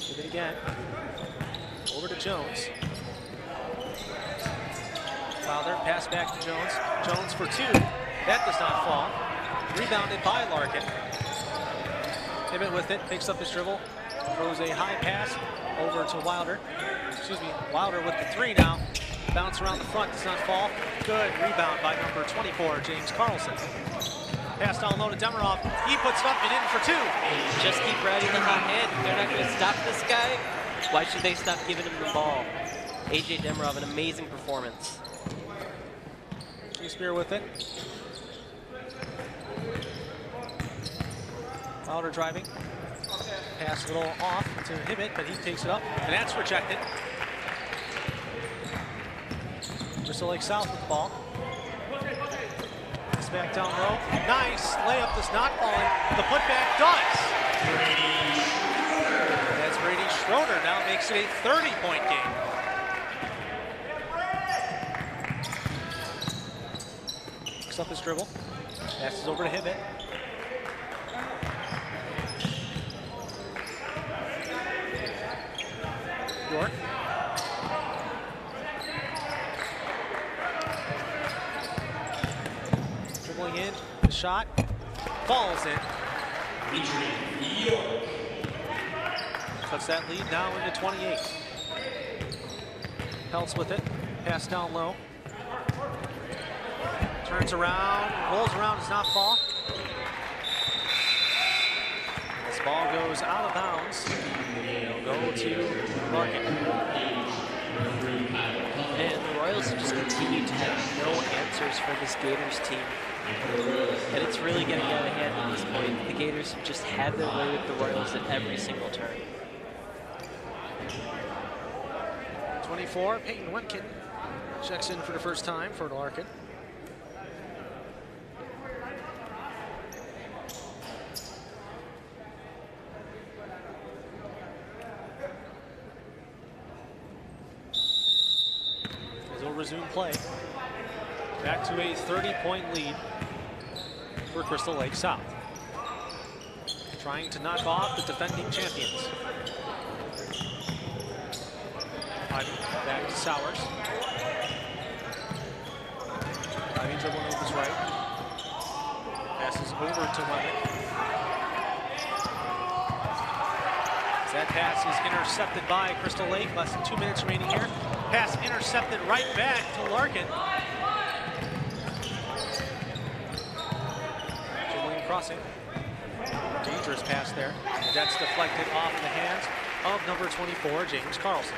Give it again. Over to Jones. Wilder, pass back to Jones. Jones for two. That does not fall. Rebounded by Larkin. Hibbett with it, picks up his dribble. Throws a high pass over to Wilder. Excuse me, Wilder with the three now. Bounce around the front, does not fall. Good rebound by number 24, James Carlson. Pass down low to Demerov. He puts it up and in for two. Just keep riding the hot hand. They're not going to stop this guy. Why should they stop giving him the ball? AJ Demerov, an amazing performance. Spear with it. Wilder driving. Pass a little off to Hibbett, but he takes it up, and that's rejected. Crystal Lake South with the ball. Pass back down low. Nice. Layup does not fall in. The putback does. That's Brady Schroeder now makes it a 30-point game. Picks up his dribble. Passes over to Hibbett. York. Dribbling in, the shot falls in. Cuts that lead now into 28. Peltz with it, pass down low. Turns around, rolls around, does not fall. This Ball goes out of bounds. It'll go to Larkin. And the Royals have just continued to have no answers for this Gators team. And it's really getting out of hand at this point. The Gators have just had their way with the Royals at every single turn. 24, Peyton Wentkin checks in for the first time for Larkin. As he'll resume play. Back to a 30-point lead for Crystal Lake South. Trying to knock off the defending champions. Back to Sowers. Ivy dribbling with his right. Passes over to Lemon. That pass is intercepted by Crystal Lake. Less than 2 minutes remaining here. Pass intercepted right back to Larkin. Dribbling crossing. Dangerous pass there. That's deflected off the hands of number 24, James Carlson.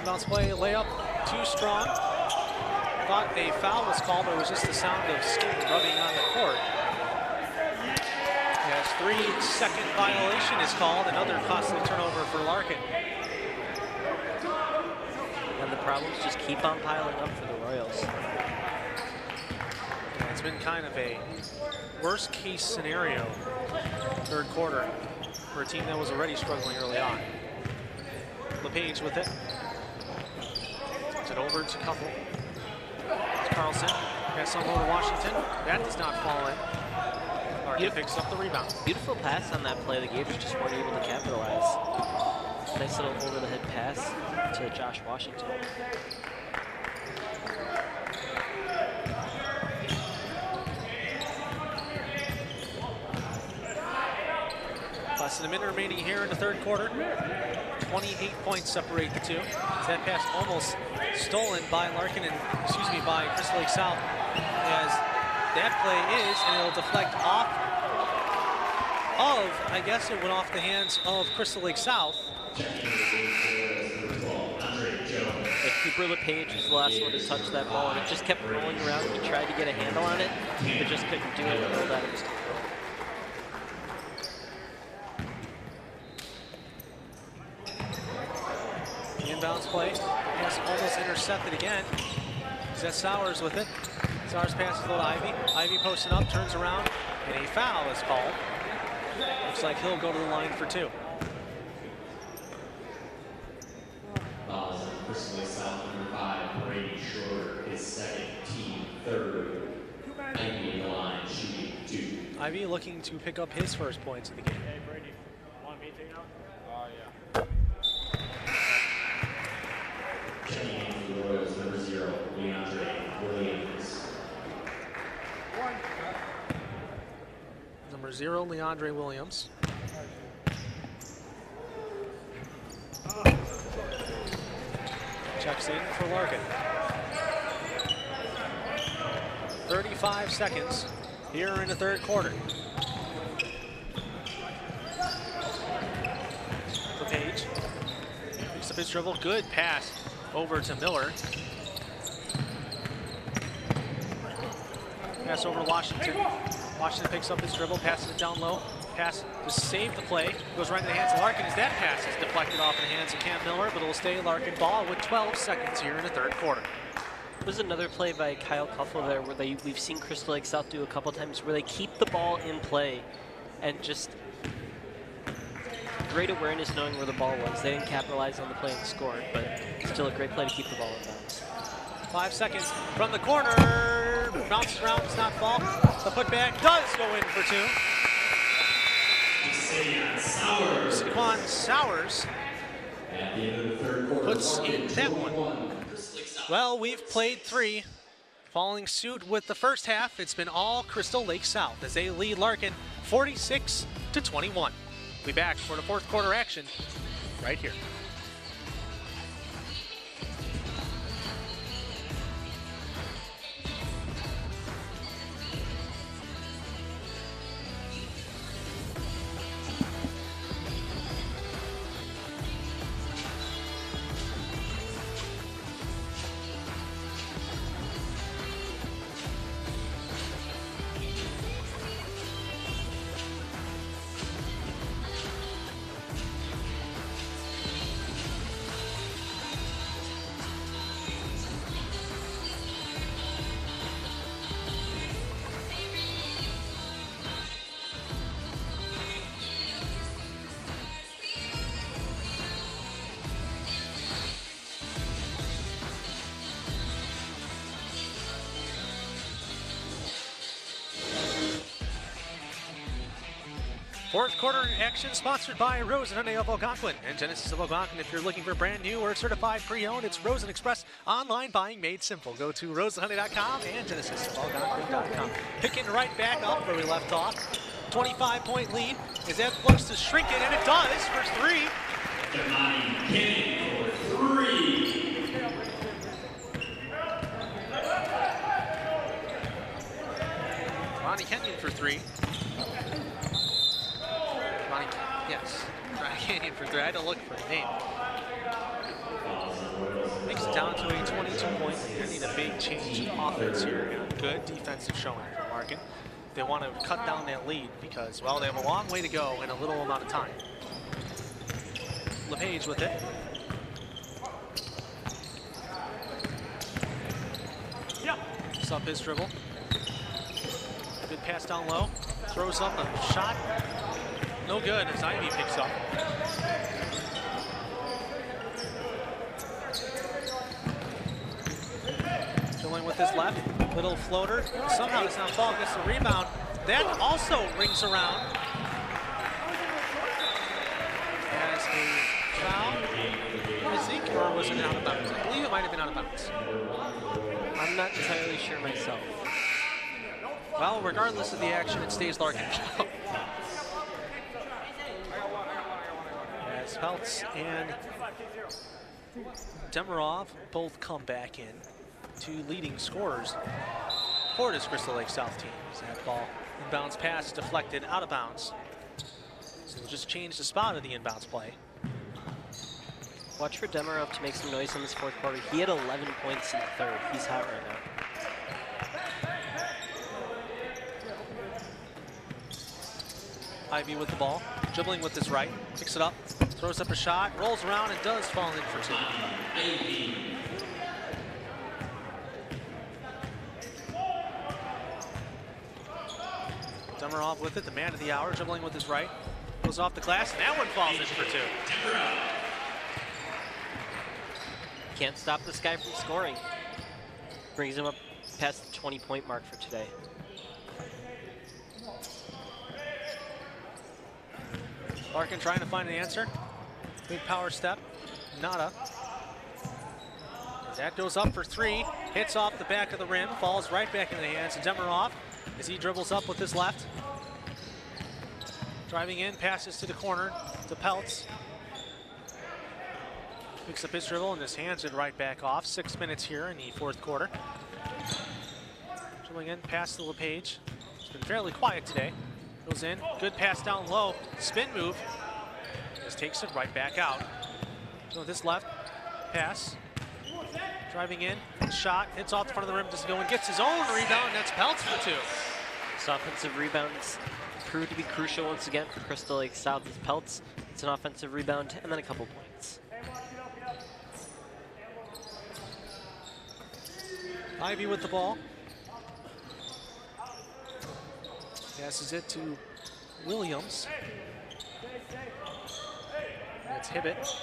Bounce play, layup, too strong. Thought a foul was called, but it was just the sound of skin rubbing on the court. Yes, 3-second violation is called. Another costly turnover for Larkin. And the problems just keep on piling up for the Royals. It's been kind of a worst case scenario third quarter for a team that was already struggling early on. LePage with it. Turns it over to Couple. It's Carlson. Pass on low to Washington. That does not fall in. Larkin picks up the rebound. Beautiful pass on that play. The Gators just weren't able to capitalize. Nice little over-the-head pass to Josh Washington. Less than a minute remaining here in the third quarter. 28 points separate the two. That pass almost stolen by Larkin and, by Crystal Lake South, as that play is, and it'll deflect off of, I guess it went off the hands of Crystal Lake South. Cooper LePage was the last one to touch that ball, and it just kept rolling around. He tried to get a handle on it, but just couldn't do it and rolled out of his control. Inbounds play. Pass almost intercepted again. Is Sowers with it? Sowers passes low to Ivy. Ivy posting up, turns around, and a foul is called. Looks like he'll go to the line for two. Fouls on Crystal Lake South, number 5, Brady Schroeder, his second, team third. Ivy in the line, shooting 2. Ivy looking to pick up his first points of the game. Hey, Brady, want me to now? Oh, yeah. Checking in for the Royals, number 0, Leandre Williams. Number 0, Leandre Williams. Checks in for Larkin. 35 seconds here in the third quarter. LePage picks up his dribble. Good pass over to Miller. Pass over to Washington. Washington picks up his dribble, passes it down low. Pass to save the play. Goes right in the hands of Larkin as that pass is deflected off in the hands of Cam Miller, but it'll stay Larkin ball with 12 seconds here in the third quarter. There's another play by Kyle Kuffel there where we've seen Crystal Lake South do a couple times where they keep the ball in play and just great awareness knowing where the ball was. They didn't capitalize on the play and score, but still a great play to keep the ball in bounds. 5 seconds from the corner. Bounces around, does not fall. The putback does go in for two. Saquon Sowers At the end of the third quarter, puts in that one. Well, we've played 3. Following suit with the first half, it's been all Crystal Lake South as they lead Larkin 46-21. We'll be back for the fourth quarter action right here. Fourth quarter action sponsored by Rosen Hyundai of Algonquin and Genesis of Algonquin. If you're looking for brand new or certified pre-owned, it's Rosen Express. Online buying made simple. Go to rosenhyundai.com and genesisofalgonquin.com. Picking right back up where we left off. 25-point lead as that looks to shrink it, and it does for three. Kenny for three. Ronnie Kenyon for three. Yes, Ronnie Kenyon for three. I had to look for the name. Makes it down to a 22-point lead. They need a big change in offense here. Good defensive showing from Larkin. They want to cut down that lead because, well, they have a long way to go in a little amount of time. LePage with it. Just up his dribble. Good pass down low. Throws up a shot. No good as Ivy picks up. Filling with his left. Little floater. Somehow does not fall. Gets the rebound. That also rings around. As a foul. I think, or was it out of bounds? I believe it might have been out of bounds. I'm not entirely sure myself. Well, regardless of the action, it stays Larkin. As Peltz and Demirov both come back in, two leading scorers for this Crystal Lake South team. As that ball inbounds pass deflected out of bounds. So we'll just change the spot of the inbounds play. Watch for Demirov to make some noise in this fourth quarter. He had 11 points in the third. He's hot right now. Ivy with the ball, dribbling with his right, picks it up, throws up a shot, rolls around, and does fall in for two. Demirov with it, the man of the hour, dribbling with his right, goes off the glass, and that one falls in for two. Can't stop this guy from scoring. Brings him up past the 20-point mark for today. Larkin trying to find an answer. Big power step. Nada. As that goes up for three. Hits off the back of the rim. Falls right back into the hands of Demirov as he dribbles up with his left. Driving in. Passes to the corner to Peltz. Picks up his dribble and just hands it right back off. 6 minutes here in the fourth quarter. Dribbling in. Pass to LePage. It's been fairly quiet today. Goes in, good pass down low, spin move. Just takes it right back out. So with this left pass, driving in, shot, hits off the front of the rim, doesn't go and gets his own rebound. That's Peltz for two. This offensive rebounds proved to be crucial once again for Crystal Lake South as Peltz. It's an offensive rebound and then a couple points. Ivy with the ball. Passes it to Williams. That's Hibbett.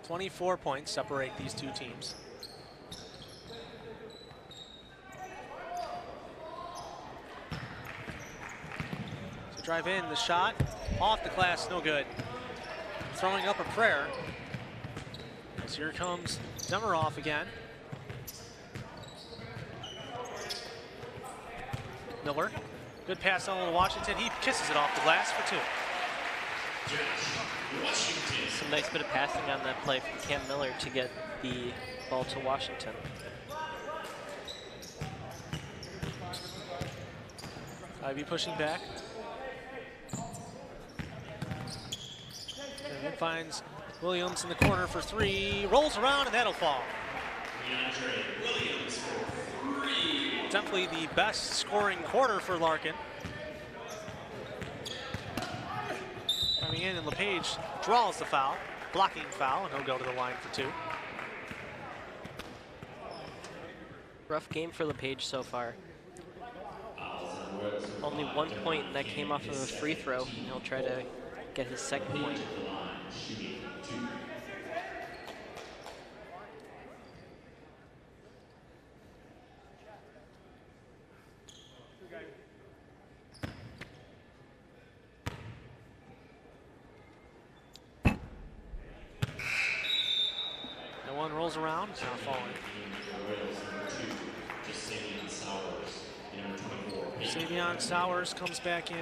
24 points separate these two teams. So drive in, the shot, off the glass, no good. Throwing up a prayer. So here comes Demirov again. Miller, good pass on to Washington. He kisses it off the glass for two. Some nice bit of passing on that play from Cam Miller to get the ball to Washington. Ivy pushing back. And then finds Williams in the corner for three. Rolls around and that'll fall. Williams for three. Definitely the best scoring quarter for Larkin. Coming in and LePage draws the foul, blocking foul, and he'll go to the line for two. Rough game for LePage so far. Only 1 point, and that came off of a free throw. He'll try to get his second point. goes around. It's not falling. Savion Sowers comes back in.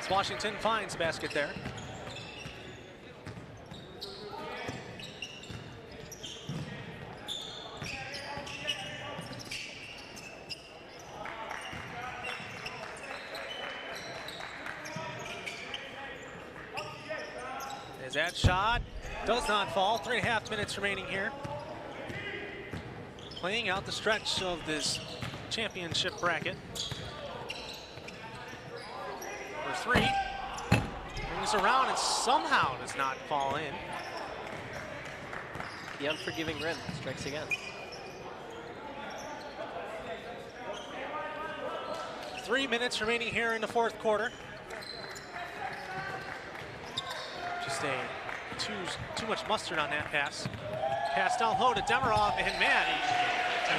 Washington finds basket there. As that shot does not fall. 3.5 minutes remaining here. Playing out the stretch of this championship bracket. Three, brings around and somehow does not fall in. The unforgiving rim strikes again. 3 minutes remaining here in the fourth quarter. Just too much mustard on that pass. Pass down low to Demirov, and man,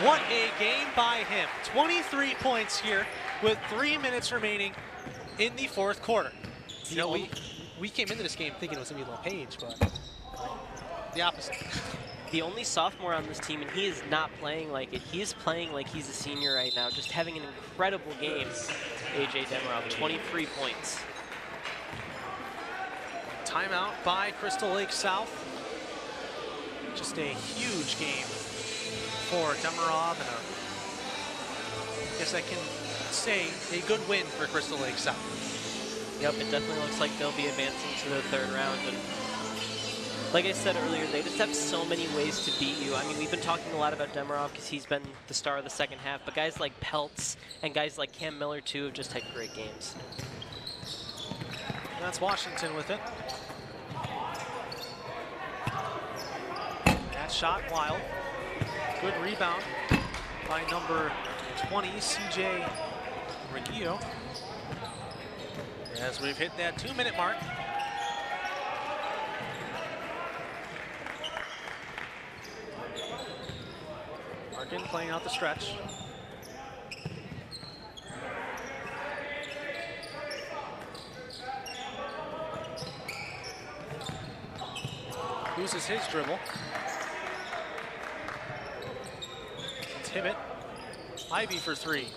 what a game by him. 23 points here with 3 minutes remaining in the fourth quarter. You know, we came into this game thinking it was going to be LePage, but the opposite. The only sophomore on this team, and he is not playing like it. He is playing like he's a senior right now, just having an incredible game. A.J. Demirov, 23 points. Timeout by Crystal Lake South. Just a huge game for Demirov, and I guess I can say a good win for Crystal Lake South. Yep, it definitely looks like they'll be advancing to the third round. And like I said earlier, they just have so many ways to beat you. I mean, we've been talking a lot about Demirov because he's been the star of the second half, but guys like Peltz and guys like Cam Miller too have just had great games. That's Washington with it. That shot wild. Good rebound by number 20, CJ Reggio. As we've hit that 2-minute mark. Larkin playing out the stretch. Loses his dribble. It's Hibbett. Ivy for three.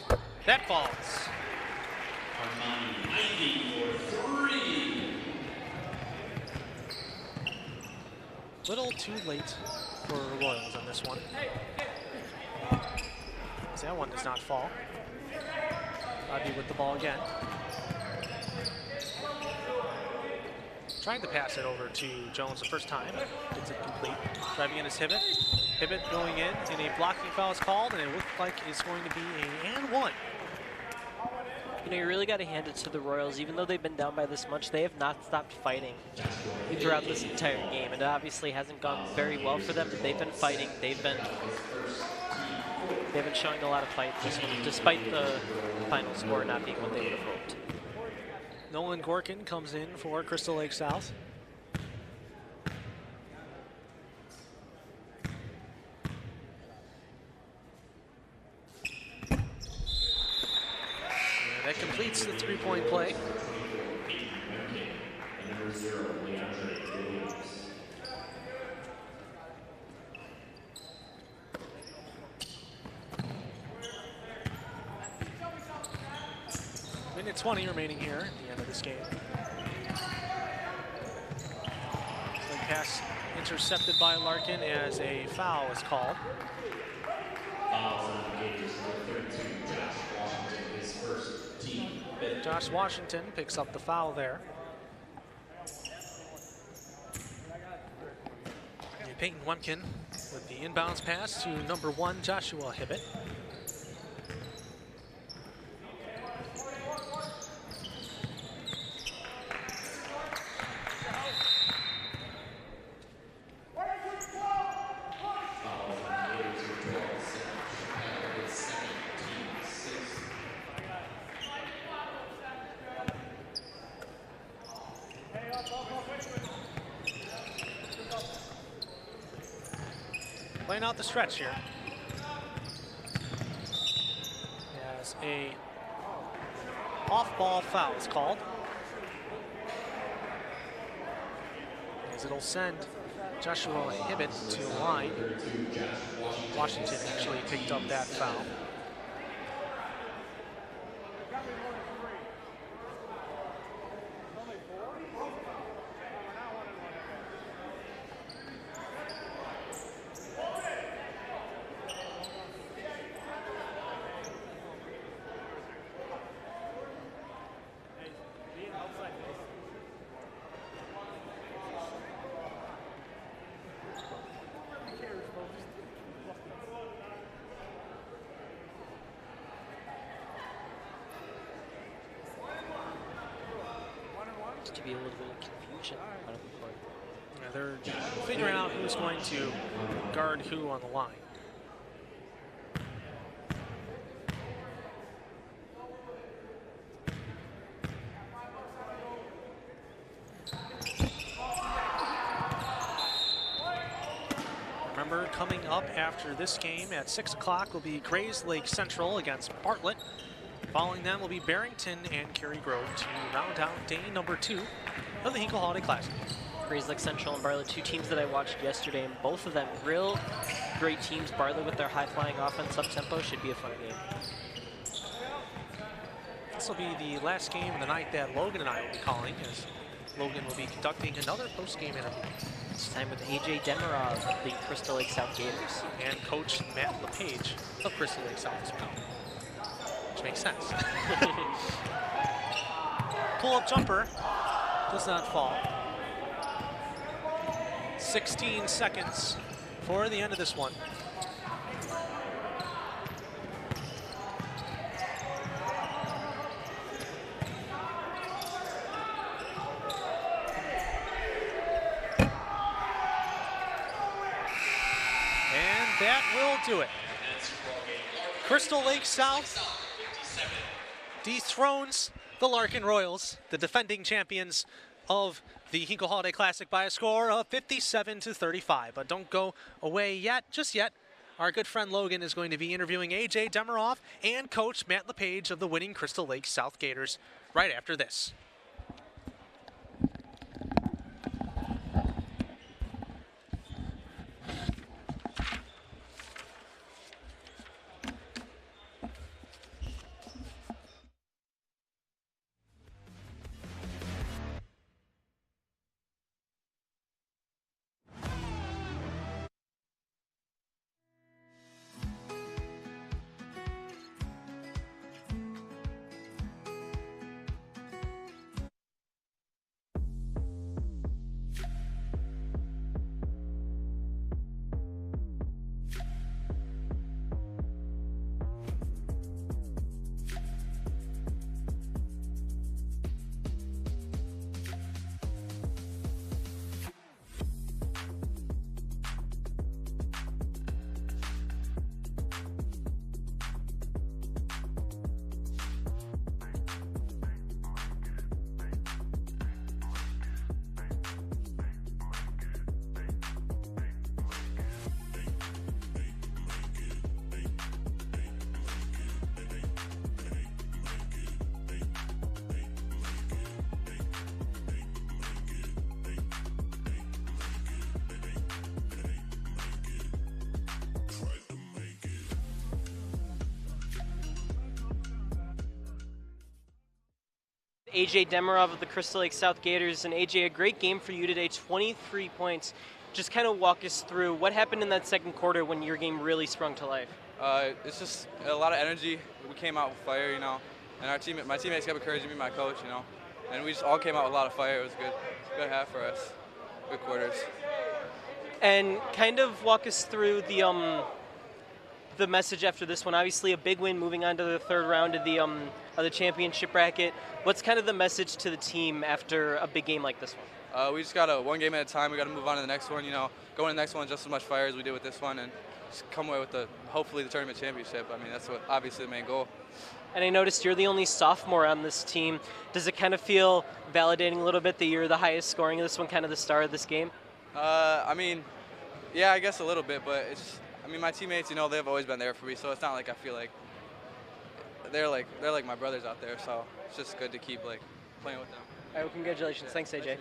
That falls. Ivy for three. Little too late for Royals on this one. So that one does not fall. Ivy with the ball again. Tried to pass it over to Jones the first time. Gets it complete. Driving in is Hibbett. Hibbett going in, and a blocking foul is called, and it looks like it's going to be an and one. You know, you really got to hand it to the Royals. Even though they've been down by this much, they have not stopped fighting throughout this entire game. And it obviously hasn't gone very well for them, but they've been fighting. They've been showing a lot of fight this one, despite the final score not being what they would have hoped. Nolan Gorkin comes in for Crystal Lake South. And that completes the three-point play. Minute 20 remaining here at the end of this game. The pass intercepted by Larkin as a foul is called. Fouls on the Gators, number 32, Josh Washington picks up the foul there. And Peyton Wemkin with the inbounds pass to number 1, Joshua Hibbett. Playing out the stretch here. As a off-ball foul is called. As it'll send Joshua Hibbett to the line. Washington actually picked up that foul. To be a little bit of confusion out of the court. Yeah, they're figuring out who's going to guard who on the line. Remember, coming up after this game at 6 o'clock will be Grays Lake Central against Bartlett. Following them will be Barrington and Cary Grove to round out day number 2 of the Hinkle Holiday Classic. Grays Lake Central and Bartlett, 2 teams that I watched yesterday, and both of them real great teams. Bartlett with their high-flying offense, up-tempo, should be a fun game. This will be the last game of the night that Logan and I will be calling, as Logan will be conducting another post-game interview. This time with AJ Demirov of the Crystal Lake South Gators. And Coach Matt LePage of Crystal Lake South as well. Which makes sense. Pull-up jumper does not fall. 16 seconds for the end of this one. And that will do it. Crystal Lake South dethrones the Larkin Royals, the defending champions of the Hinkle Holiday Classic, by a score of 57-35. But don't go away yet, just yet. Our good friend Logan is going to be interviewing AJ Demirov and Coach Matt LePage of the winning Crystal Lake South Gators right after this. AJ Demirov of the Crystal Lake South Gators. And AJ, a great game for you today, 23 points. Just kind of walk us through what happened in that second quarter when your game really sprung to life. It's just a lot of energy. We came out with fire, you know. And my teammates kept encouraging me, my coach, you know. And we just all came out with a lot of fire. It was good. Good half for us. Good quarters. And kind of walk us through the message after this one. Obviously, a big win, moving on to the third round of the championship bracket. What's kind of the message to the team after a big game like this one? We just got to one game at a time. We got to move on to the next one. You know, go in the next one just as much fire as we did with this one, and just come away with hopefully the tournament championship. I mean, that's obviously the main goal. And I noticed you're the only sophomore on this team. Does it kind of feel validating a little bit that you're the highest scoring of this one, kind of the star of this game? I mean, yeah, I guess a little bit, but it's. I mean, my teammates, you know, they've always been there for me, so it's not like I feel like they're like my brothers out there. So it's just good to keep playing with them. All right, well, congratulations. Thanks, AJ.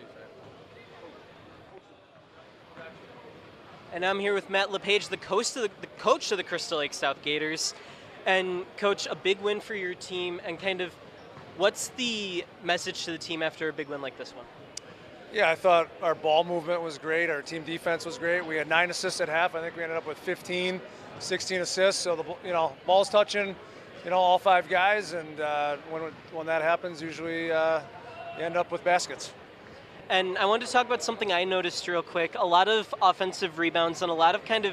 And I'm here with Matt LePage, the coach of the Crystal Lake South Gators. And Coach, a big win for your team, and kind of what's the message to the team after a big win like this one? Yeah, I thought our ball movement was great. Our team defense was great. We had 9 assists at half. I think we ended up with 15, 16 assists. So ball's touching, all 5 guys, and when that happens, usually you end up with baskets. And I wanted to talk about something I noticed real quick. A lot of offensive rebounds and a lot of kind of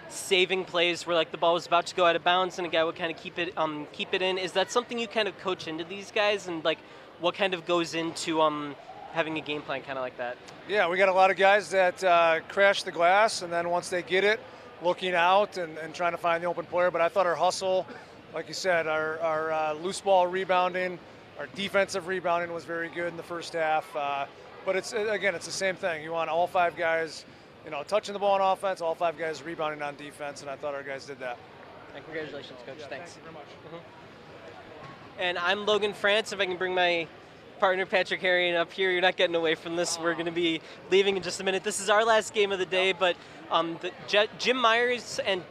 saving plays where the ball was about to go out of bounds and a guy would kind of keep it in. Is that something you kind of coach into these guys, and what kind of goes into having a game plan kind of like that? Yeah, we got a lot of guys that crash the glass, and then once they get it, looking out and trying to find the open player. But I thought our hustle, like you said, our loose ball rebounding, our defensive rebounding was very good in the first half. But it's the same thing. You want all 5 guys touching the ball on offense, all 5 guys rebounding on defense, and I thought our guys did that. And congratulations, Coach. Yeah, Thanks. Thank you very much. And I'm Logan France. If I can bring my partner Patrick Harrion up here, you're not getting away from this. We're going to be leaving in just a minute. This is our last game of the day, but Jeff Myers and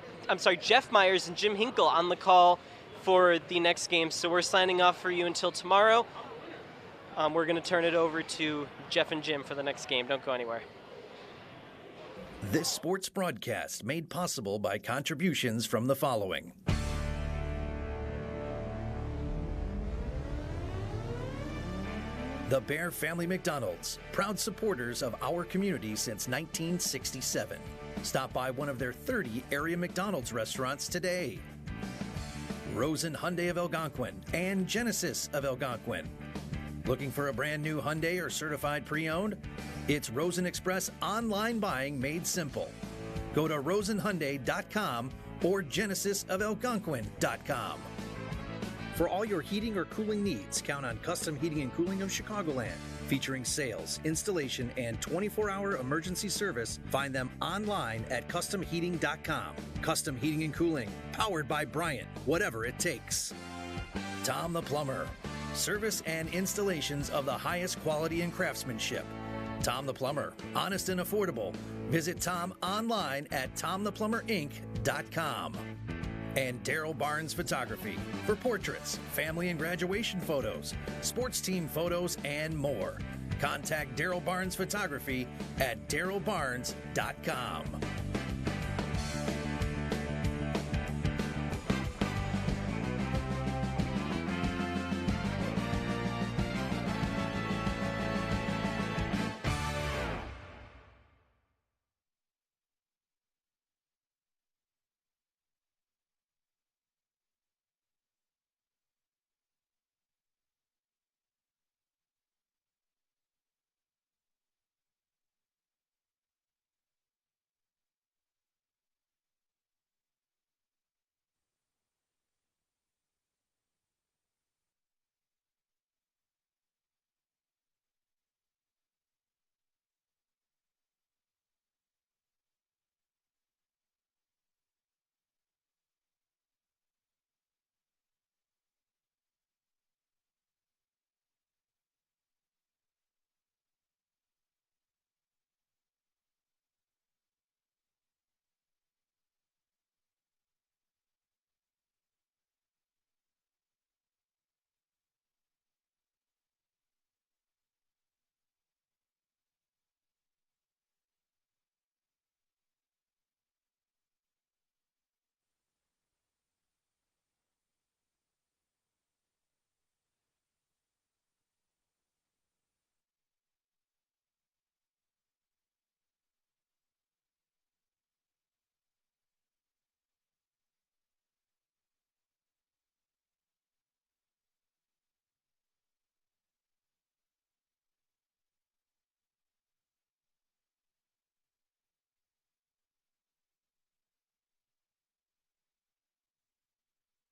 Jim Hinkle on the call for the next game. So we're signing off for you until tomorrow. We're going to turn it over to Jeff and Jim for the next game. Don't go anywhere. This sports broadcast made possible by contributions from the following. The Bear Family McDonald's, proud supporters of our community since 1967. Stop by one of their 30 area McDonald's restaurants today. Rosen Hyundai of Algonquin and Genesis of Algonquin. Looking for a brand new Hyundai or certified pre-owned? It's Rosen Express online buying made simple. Go to rosenhyundai.com or genesisofalgonquin.com. For all your heating or cooling needs, count on Custom Heating and Cooling of Chicagoland. Featuring sales, installation, and 24-hour emergency service, find them online at customheating.com. Custom Heating and Cooling, powered by Bryant, whatever it takes. Tom the Plumber, service and installations of the highest quality and craftsmanship. Tom the Plumber, honest and affordable. Visit Tom online at tomtheplumberinc.com. And Daryl Barnes Photography for portraits, family and graduation photos, sports team photos, and more. Contact Daryl Barnes Photography at darylbarnes.com.